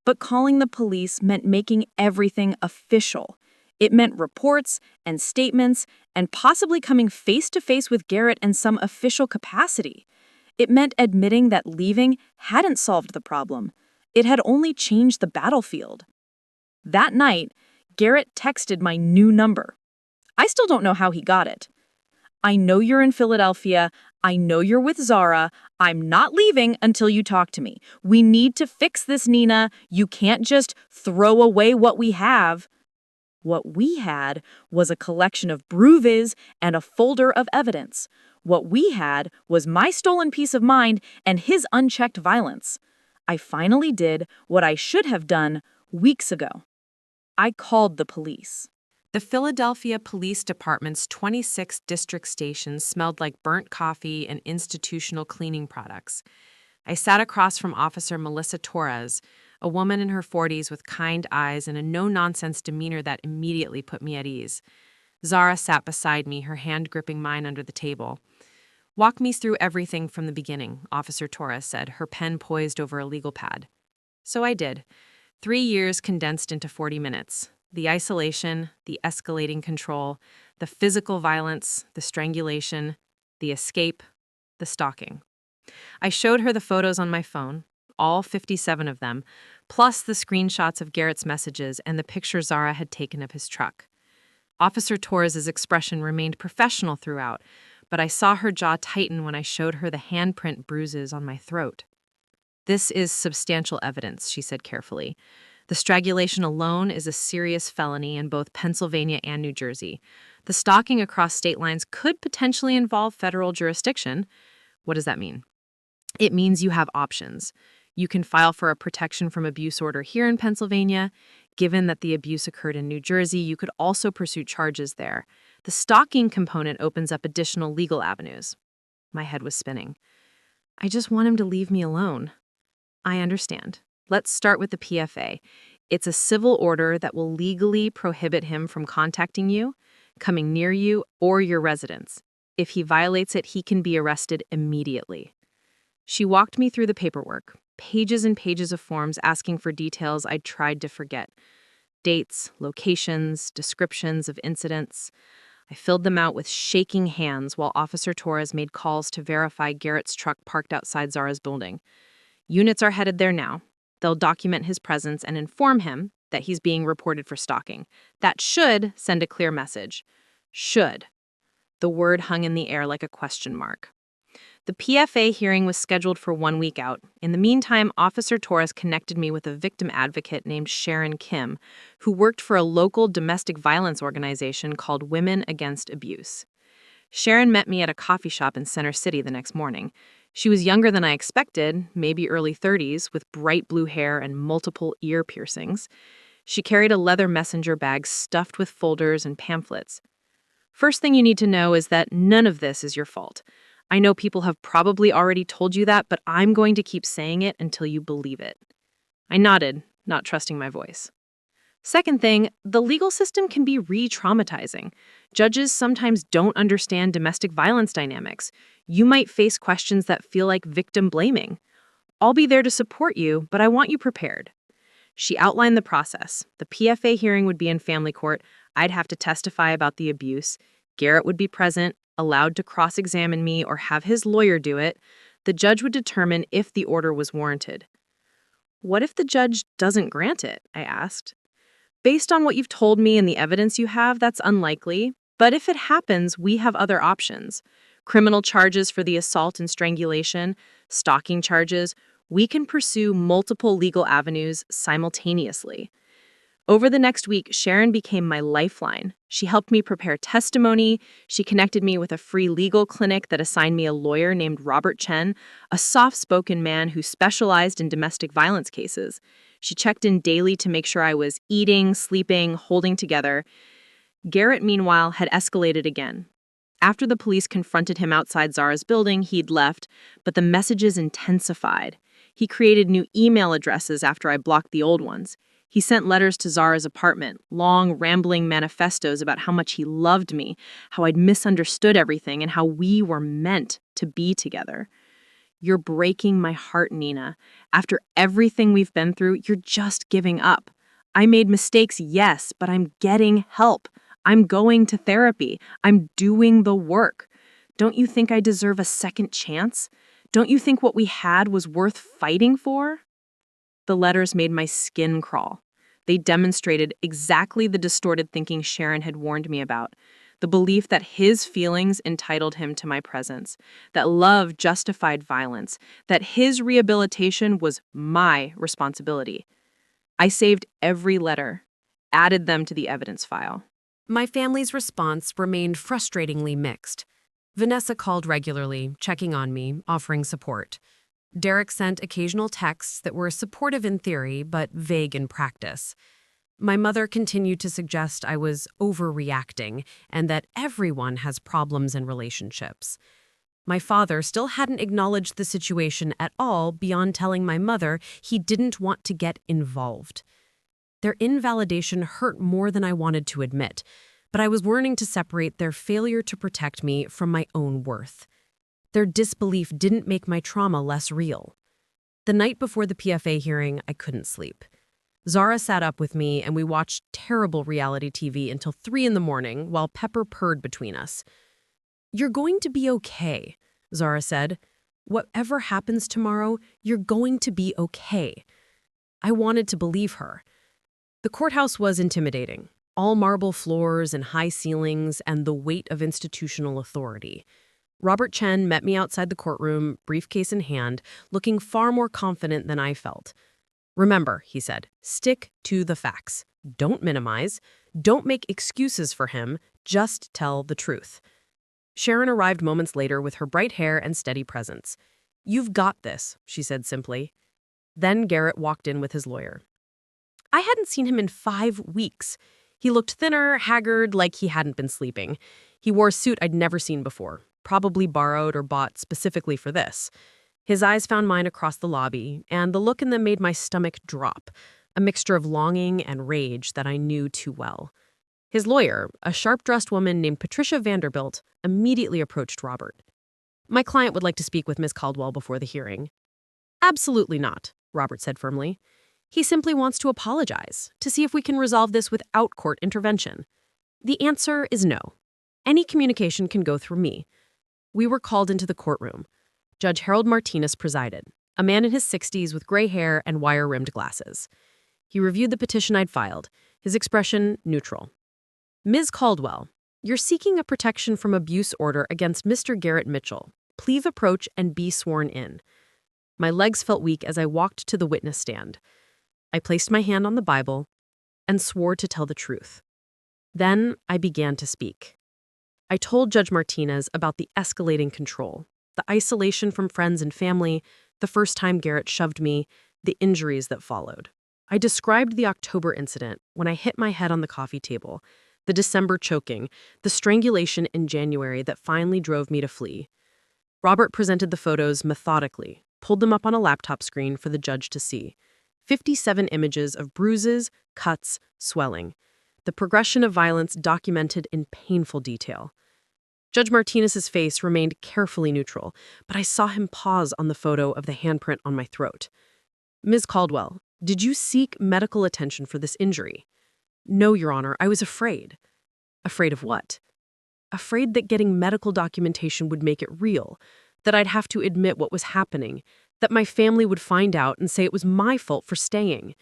But calling the police meant making everything official. It meant reports and statements and possibly coming face-to-face with Garrett in some official capacity. It meant admitting that leaving hadn't solved the problem. It had only changed the battlefield. That night, Garrett texted my new number. I still don't know how he got it. I know you're in Philadelphia. I know you're with Zara. I'm not leaving until you talk to me. We need to fix this, Nina. You can't just throw away what we have. What we had was a collection of bruises and a folder of evidence. What we had was my stolen peace of mind and his unchecked violence. I finally did what I should have done weeks ago. I called the police. The Philadelphia Police Department's 26 district stations smelled like burnt coffee and institutional cleaning products. I sat across from Officer Melissa Torres, a woman in her 40s with kind eyes and a no-nonsense demeanor that immediately put me at ease. Zara sat beside me, her hand gripping mine under the table. "Walk me through everything from the beginning," Officer Torres said, her pen poised over a legal pad. So I did. 3 years condensed into 40 minutes. The isolation, the escalating control, the physical violence, the strangulation, the escape, the stalking. I showed her the photos on my phone, all 57 of them, plus the screenshots of Garrett's messages and the picture Zara had taken of his truck. Officer Torres's expression remained professional throughout, but I saw her jaw tighten when I showed her the handprint bruises on my throat. "This is substantial evidence," she said carefully. "The strangulation alone is a serious felony in both Pennsylvania and New Jersey. The stalking across state lines could potentially involve federal jurisdiction." What does that mean? It means you have options. You can file for a protection from abuse order here in Pennsylvania. Given that the abuse occurred in New Jersey, you could also pursue charges there. The stalking component opens up additional legal avenues. My head was spinning. "I just want him to leave me alone." "I understand. Let's start with the PFA. It's a civil order that will legally prohibit him from contacting you, coming near you, or your residence. If he violates it, he can be arrested immediately." She walked me through the paperwork, pages and pages of forms asking for details I'd tried to forget. Dates, locations, descriptions of incidents. I filled them out with shaking hands while Officer Torres made calls to verify Garrett's truck parked outside Zara's building. Units are headed there now. They'll document his presence and inform him that he's being reported for stalking. That should send a clear message. Should. The word hung in the air like a question mark. The PFA hearing was scheduled for 1 week out. In the meantime, Officer Torres connected me with a victim advocate named Sharon Kim, who worked for a local domestic violence organization called Women Against Abuse. Sharon met me at a coffee shop in Center City the next morning. She was younger than I expected, maybe early 30s, with bright blue hair and multiple ear piercings. She carried a leather messenger bag stuffed with folders and pamphlets. "First thing you need to know is that none of this is your fault. I know people have probably already told you that, but I'm going to keep saying it until you believe it." I nodded, not trusting my voice. "Second thing, the legal system can be re-traumatizing. Judges sometimes don't understand domestic violence dynamics. You might face questions that feel like victim blaming. I'll be there to support you, but I want you prepared." She outlined the process. The PFA hearing would be in family court. I'd have to testify about the abuse. Garrett would be present, allowed to cross-examine me or have his lawyer do it. The judge would determine if the order was warranted. "What if the judge doesn't grant it?" I asked. "Based on what you've told me and the evidence you have, that's unlikely. But if it happens, we have other options. Criminal charges for the assault and strangulation, stalking charges. We can pursue multiple legal avenues simultaneously. Over the next week, Sharon became my lifeline. She helped me prepare testimony. She connected me with a free legal clinic that assigned me a lawyer named Robert Chen, a soft-spoken man who specialized in domestic violence cases. She checked in daily to make sure I was eating, sleeping, holding together. Garrett, meanwhile, had escalated again. After the police confronted him outside Zara's building, he'd left, but the messages intensified. He created new email addresses after I blocked the old ones. He sent letters to Zara's apartment, long, rambling manifestos about how much he loved me, how I'd misunderstood everything, and how we were meant to be together. You're breaking my heart, Nina. After everything we've been through, you're just giving up. I made mistakes, yes, but I'm getting help. I'm going to therapy. I'm doing the work. Don't you think I deserve a second chance? Don't you think what we had was worth fighting for? The letters made my skin crawl. They demonstrated exactly the distorted thinking Sharon had warned me about. The belief that his feelings entitled him to my presence, that love justified violence, that his rehabilitation was my responsibility. I saved every letter, added them to the evidence file. My family's response remained frustratingly mixed. Vanessa called regularly, checking on me, offering support. Derek sent occasional texts that were supportive in theory, but vague in practice. My mother continued to suggest I was overreacting and that everyone has problems in relationships. My father still hadn't acknowledged the situation at all beyond telling my mother he didn't want to get involved. Their invalidation hurt more than I wanted to admit, but I was learning to separate their failure to protect me from my own worth. Their disbelief didn't make my trauma less real. The night before the PFA hearing, I couldn't sleep. Zara sat up with me and we watched terrible reality TV until 3 in the morning while Pepper purred between us. "You're going to be okay," Zara said. "Whatever happens tomorrow, you're going to be okay." I wanted to believe her. The courthouse was intimidating. All marble floors and high ceilings and the weight of institutional authority. Robert Chen met me outside the courtroom, briefcase in hand, looking far more confident than I felt. "Remember," he said, "stick to the facts. Don't minimize. Don't make excuses for him. Just tell the truth." Sharon arrived moments later with her bright hair and steady presence. "You've got this," she said simply. Then Garrett walked in with his lawyer. I hadn't seen him in 5 weeks. He looked thinner, haggard, like he hadn't been sleeping. He wore a suit I'd never seen before, probably borrowed or bought specifically for this. His eyes found mine across the lobby, and the look in them made my stomach drop, a mixture of longing and rage that I knew too well. His lawyer, a sharp-dressed woman named Patricia Vanderbilt, immediately approached Robert. "My client would like to speak with Miss Caldwell before the hearing." "Absolutely not," Robert said firmly. "He simply wants to apologize, to see if we can resolve this without court intervention." The answer is no. Any communication can go through me. We were called into the courtroom. Judge Harold Martinez presided, a man in his 60s with gray hair and wire-rimmed glasses. He reviewed the petition I'd filed, his expression neutral. "Ms. Caldwell, you're seeking a protection from abuse order against Mr. Garrett Mitchell. Please approach and be sworn in." My legs felt weak as I walked to the witness stand. I placed my hand on the Bible and swore to tell the truth. Then I began to speak. I told Judge Martinez about the escalating control, the isolation from friends and family, the first time Garrett shoved me, the injuries that followed. I described the October incident when I hit my head on the coffee table, the December choking, the strangulation in January that finally drove me to flee. Robert presented the photos methodically, pulled them up on a laptop screen for the judge to see. 57 images of bruises, cuts, swelling. The progression of violence documented in painful detail. Judge Martinez's face remained carefully neutral, but I saw him pause on the photo of the handprint on my throat. "Ms. Caldwell, did you seek medical attention for this injury?" "No, Your Honor, I was afraid." "Afraid of what?" "Afraid that getting medical documentation would make it real, that I'd have to admit what was happening, that my family would find out and say it was my fault for staying."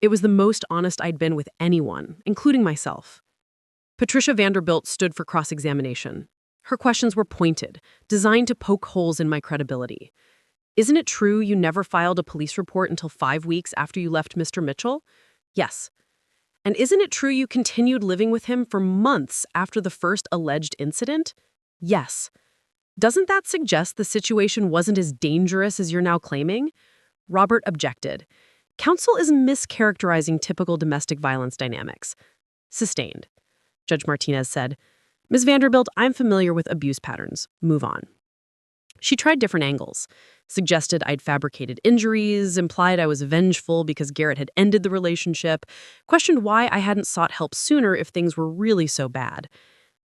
It was the most honest I'd been with anyone, including myself. Patricia Vanderbilt stood for cross-examination. Her questions were pointed, designed to poke holes in my credibility. Isn't it true you never filed a police report until 5 weeks after you left Mr. Mitchell? Yes. And isn't it true you continued living with him for months after the first alleged incident? Yes. Doesn't that suggest the situation wasn't as dangerous as you're now claiming? Robert objected. Counsel is mischaracterizing typical domestic violence dynamics. Sustained. Judge Martinez said, Ms. Vanderbilt, I'm familiar with abuse patterns. Move on. She tried different angles. Suggested I'd fabricated injuries, implied I was vengeful because Garrett had ended the relationship, questioned why I hadn't sought help sooner if things were really so bad.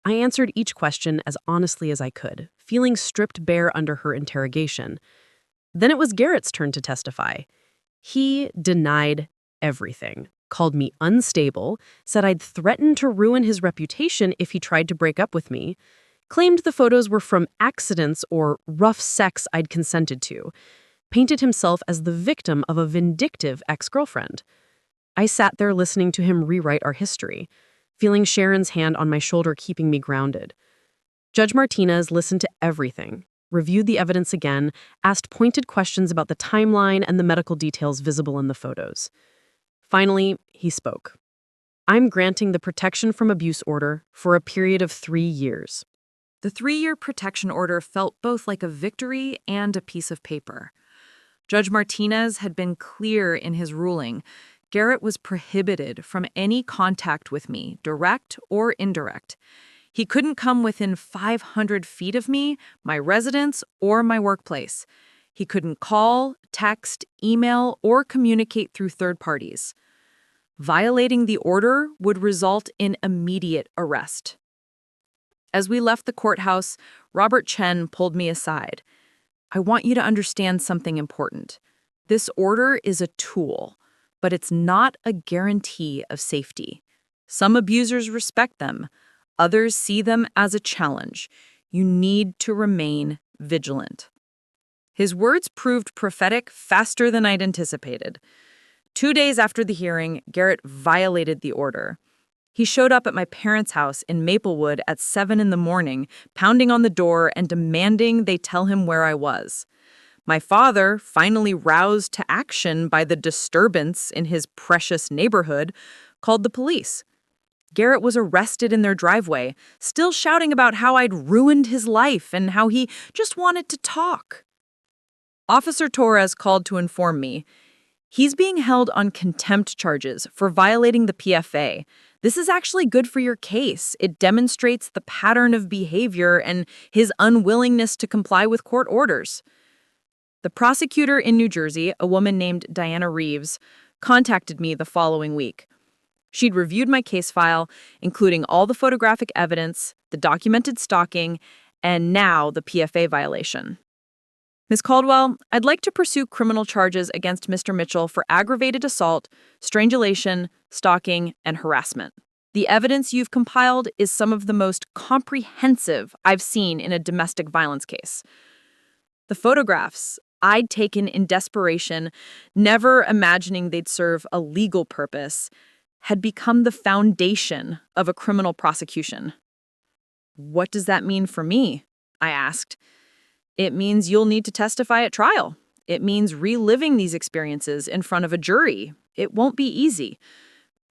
I answered each question as honestly as I could, feeling stripped bare under her interrogation. Then it was Garrett's turn to testify. He denied everything, called me unstable, said I'd threatened to ruin his reputation if he tried to break up with me, claimed the photos were from accidents or rough sex I'd consented to, painted himself as the victim of a vindictive ex-girlfriend. I sat there listening to him rewrite our history, feeling Sharon's hand on my shoulder keeping me grounded. Judge Martinez listened to everything, reviewed the evidence again, asked pointed questions about the timeline and the medical details visible in the photos. Finally, he spoke. I'm granting the protection from abuse order for a period of 3 years. The 3-year protection order felt both like a victory and a piece of paper. Judge Martinez had been clear in his ruling. Garrett was prohibited from any contact with me, direct or indirect. He couldn't come within 500 feet of me, my residence, or my workplace. He couldn't call, text, email, or communicate through third parties. Violating the order would result in immediate arrest. As we left the courthouse, Robert Chen pulled me aside. I want you to understand something important. This order is a tool, but it's not a guarantee of safety. Some abusers respect them. Others see them as a challenge. You need to remain vigilant. His words proved prophetic faster than I'd anticipated. 2 days after the hearing, Garrett violated the order. He showed up at my parents' house in Maplewood at 7 a.m, pounding on the door and demanding they tell him where I was. My father, finally roused to action by the disturbance in his precious neighborhood, called the police. Garrett was arrested in their driveway, still shouting about how I'd ruined his life and how he just wanted to talk. Officer Torres called to inform me. He's being held on contempt charges for violating the PFA. This is actually good for your case. It demonstrates the pattern of behavior and his unwillingness to comply with court orders. The prosecutor in New Jersey, a woman named Diana Reeves, contacted me the following week. She'd reviewed my case file, including all the photographic evidence, the documented stalking, and now the PFA violation. Ms. Caldwell, I'd like to pursue criminal charges against Mr. Mitchell for aggravated assault, strangulation, stalking, and harassment. The evidence you've compiled is some of the most comprehensive I've seen in a domestic violence case. The photographs I'd taken in desperation, never imagining they'd serve a legal purpose, had become the foundation of a criminal prosecution. What does that mean for me? I asked. It means you'll need to testify at trial. It means reliving these experiences in front of a jury. It won't be easy.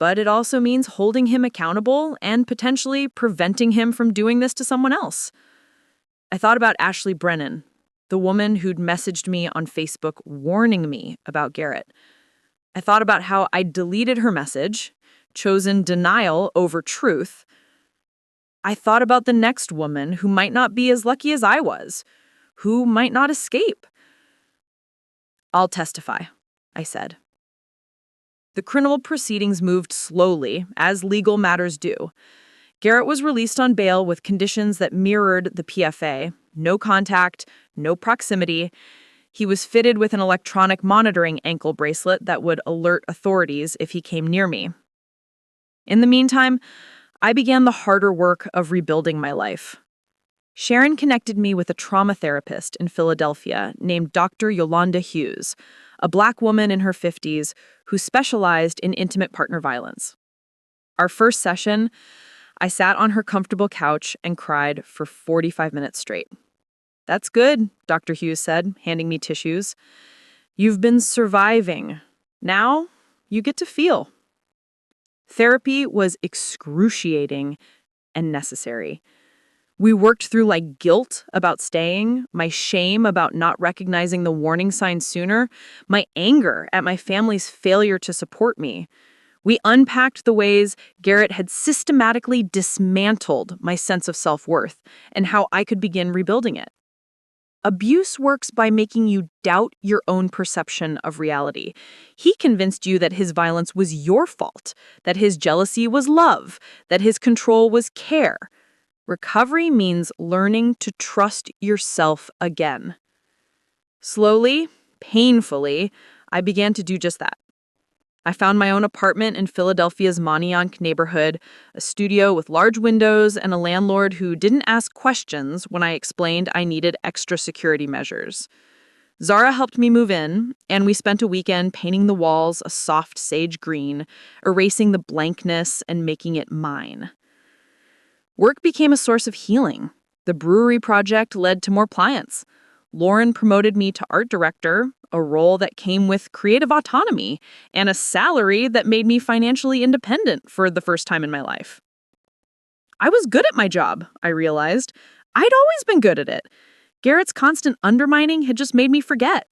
But it also means holding him accountable and potentially preventing him from doing this to someone else. I thought about Ashley Brennan, the woman who'd messaged me on Facebook warning me about Garrett. I thought about how I deleted her message, chosen denial over truth. I thought about the next woman who might not be as lucky as I was, who might not escape. I'll testify, I said. The criminal proceedings moved slowly, as legal matters do. Garrett was released on bail with conditions that mirrored the PFA: no contact, no proximity. He was fitted with an electronic monitoring ankle bracelet that would alert authorities if he came near me. In the meantime, I began the harder work of rebuilding my life. Sharon connected me with a trauma therapist in Philadelphia named Dr. Yolanda Hughes, a Black woman in her 50s who specialized in intimate partner violence. Our first session, I sat on her comfortable couch and cried for 45 minutes straight. "That's good," Dr. Hughes said, handing me tissues. "You've been surviving. Now you get to feel." Therapy was excruciating and necessary. We worked through like guilt about staying, my shame about not recognizing the warning signs sooner, my anger at my family's failure to support me. We unpacked the ways Garrett had systematically dismantled my sense of self-worth and how I could begin rebuilding it. Abuse works by making you doubt your own perception of reality. He convinced you that his violence was your fault, that his jealousy was love, that his control was care. Recovery means learning to trust yourself again. Slowly, painfully, I began to do just that. I found my own apartment in Philadelphia's Manayunk neighborhood, a studio with large windows and a landlord who didn't ask questions when I explained I needed extra security measures. Zara helped me move in, and we spent a weekend painting the walls a soft sage green, erasing the blankness and making it mine. Work became a source of healing. The brewery project led to more clients. Lauren promoted me to art director, a role that came with creative autonomy and a salary that made me financially independent for the first time in my life. I was good at my job, I realized. I'd always been good at it. Garrett's constant undermining had just made me forget.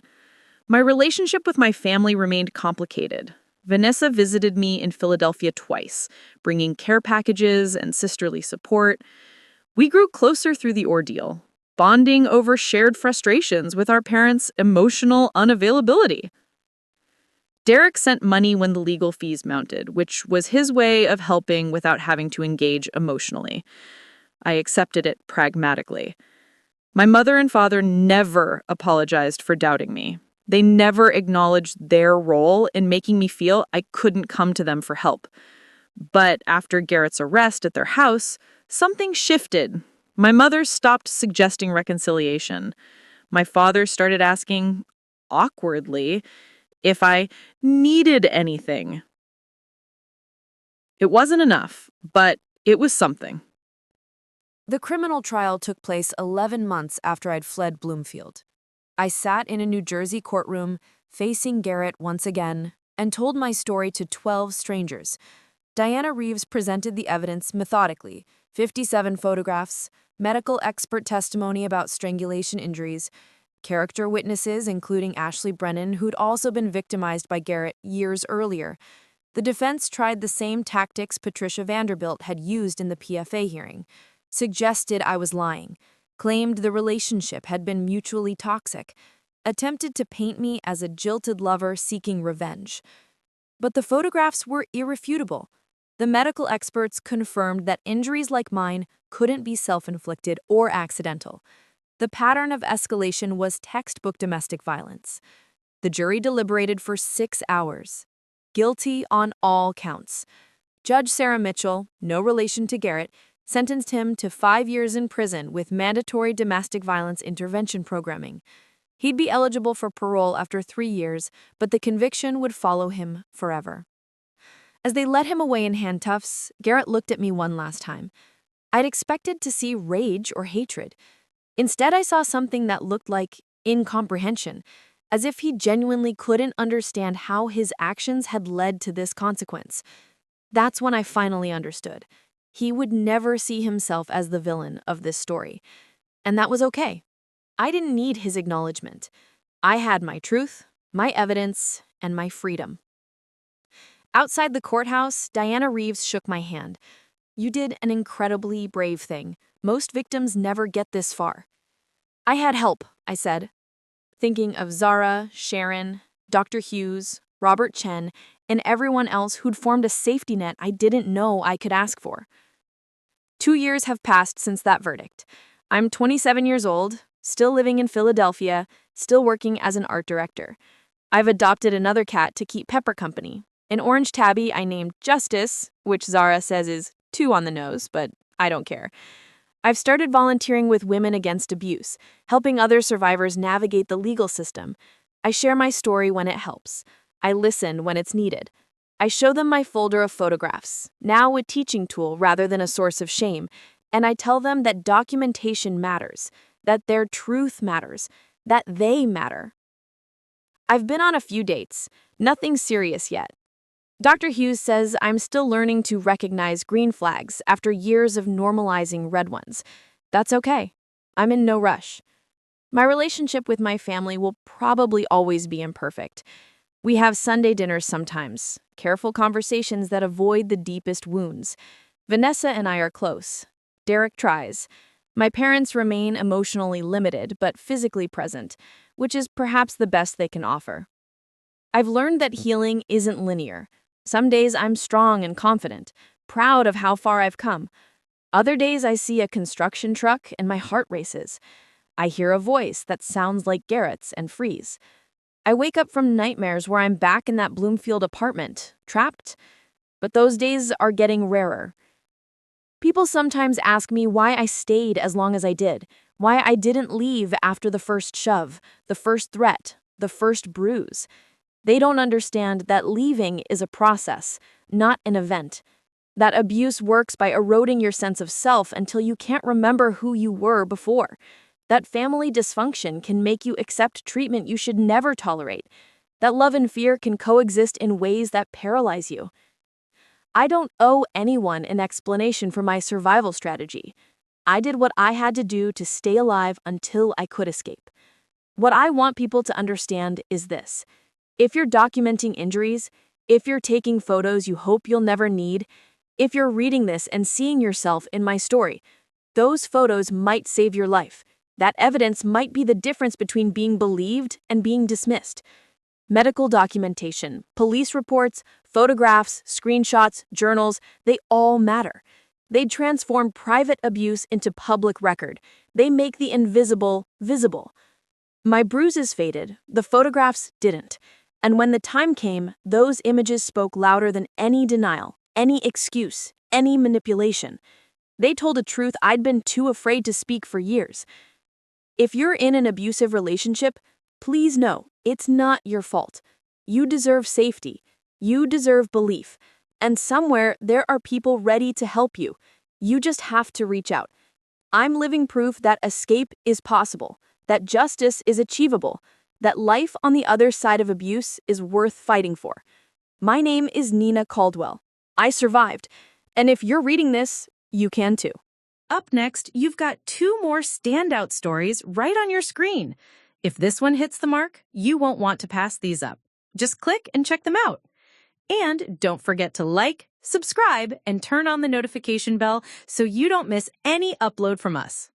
My relationship with my family remained complicated. Vanessa visited me in Philadelphia twice, bringing care packages and sisterly support. We grew closer through the ordeal, bonding over shared frustrations with our parents' emotional unavailability. Derek sent money when the legal fees mounted, which was his way of helping without having to engage emotionally. I accepted it pragmatically. My mother and father never apologized for doubting me. They never acknowledged their role in making me feel I couldn't come to them for help. But after Garrett's arrest at their house, something shifted. My mother stopped suggesting reconciliation. My father started asking, awkwardly, if I needed anything. It wasn't enough, but it was something. The criminal trial took place 11 months after I'd fled Bloomfield. I sat in a New Jersey courtroom, facing Garrett once again, and told my story to 12 strangers. Diana Reeves presented the evidence methodically, 57 photographs, medical expert testimony about strangulation injuries, character witnesses including Ashley Brennan, who'd also been victimized by Garrett years earlier. The defense tried the same tactics Patricia Vanderbilt had used in the PFA hearing, suggested I was lying, claimed the relationship had been mutually toxic, attempted to paint me as a jilted lover seeking revenge. But the photographs were irrefutable. The medical experts confirmed that injuries like mine couldn't be self-inflicted or accidental. The pattern of escalation was textbook domestic violence. The jury deliberated for 6 hours. Guilty on all counts. Judge Sarah Mitchell, no relation to Garrett, sentenced him to 5 years in prison with mandatory domestic violence intervention programming. He'd be eligible for parole after 3 years, but the conviction would follow him forever. As they led him away in handcuffs, Garrett looked at me one last time. I'd expected to see rage or hatred. Instead, I saw something that looked like incomprehension, as if he genuinely couldn't understand how his actions had led to this consequence. That's when I finally understood. He would never see himself as the villain of this story. And that was okay. I didn't need his acknowledgement. I had my truth, my evidence, and my freedom. Outside the courthouse, Diana Reeves shook my hand. You did an incredibly brave thing. Most victims never get this far. I had help, I said, thinking of Zara, Sharon, Dr. Hughes, Robert Chen, and everyone else who'd formed a safety net I didn't know I could ask for. 2 years have passed since that verdict. I'm 27 years old, still living in Philadelphia, still working as an art director. I've adopted another cat to keep Pepper company, an orange tabby I named Justice, which Zara says is too on the nose, but I don't care. I've started volunteering with Women Against Abuse, helping other survivors navigate the legal system. I share my story when it helps. I listen when it's needed. I show them my folder of photographs, now a teaching tool rather than a source of shame, and I tell them that documentation matters, that their truth matters, that they matter. I've been on a few dates, nothing serious yet. Dr. Hughes says I'm still learning to recognize green flags after years of normalizing red ones. That's okay. I'm in no rush. My relationship with my family will probably always be imperfect. We have Sunday dinners sometimes, careful conversations that avoid the deepest wounds. Vanessa and I are close. Derek tries. My parents remain emotionally limited but physically present, which is perhaps the best they can offer. I've learned that healing isn't linear. Some days I'm strong and confident, proud of how far I've come. Other days I see a construction truck and my heart races. I hear a voice that sounds like Garrett's and freeze. I wake up from nightmares where I'm back in that Bloomfield apartment, trapped. But those days are getting rarer. People sometimes ask me why I stayed as long as I did, why I didn't leave after the first shove, the first threat, the first bruise. They don't understand that leaving is a process, not an event. That abuse works by eroding your sense of self until you can't remember who you were before. That family dysfunction can make you accept treatment you should never tolerate. That love and fear can coexist in ways that paralyze you. I don't owe anyone an explanation for my survival strategy. I did what I had to do to stay alive until I could escape. What I want people to understand is this. If you're documenting injuries, if you're taking photos you hope you'll never need, if you're reading this and seeing yourself in my story, those photos might save your life. That evidence might be the difference between being believed and being dismissed. Medical documentation, police reports, photographs, screenshots, journals, they all matter. They transform private abuse into public record. They make the invisible visible. My bruises faded, the photographs didn't. And when the time came, those images spoke louder than any denial, any excuse, any manipulation. They told a truth I'd been too afraid to speak for years. If you're in an abusive relationship, please know it's not your fault. You deserve safety. You deserve belief. And somewhere there are people ready to help you. You just have to reach out. I'm living proof that escape is possible, that justice is achievable, that life on the other side of abuse is worth fighting for. My name is Nina Caldwell. I survived. And if you're reading this, you can too. Up next, you've got 2 more standout stories right on your screen. If this one hits the mark, you won't want to pass these up. Just click and check them out. And don't forget to like, subscribe, and turn on the notification bell so you don't miss any upload from us.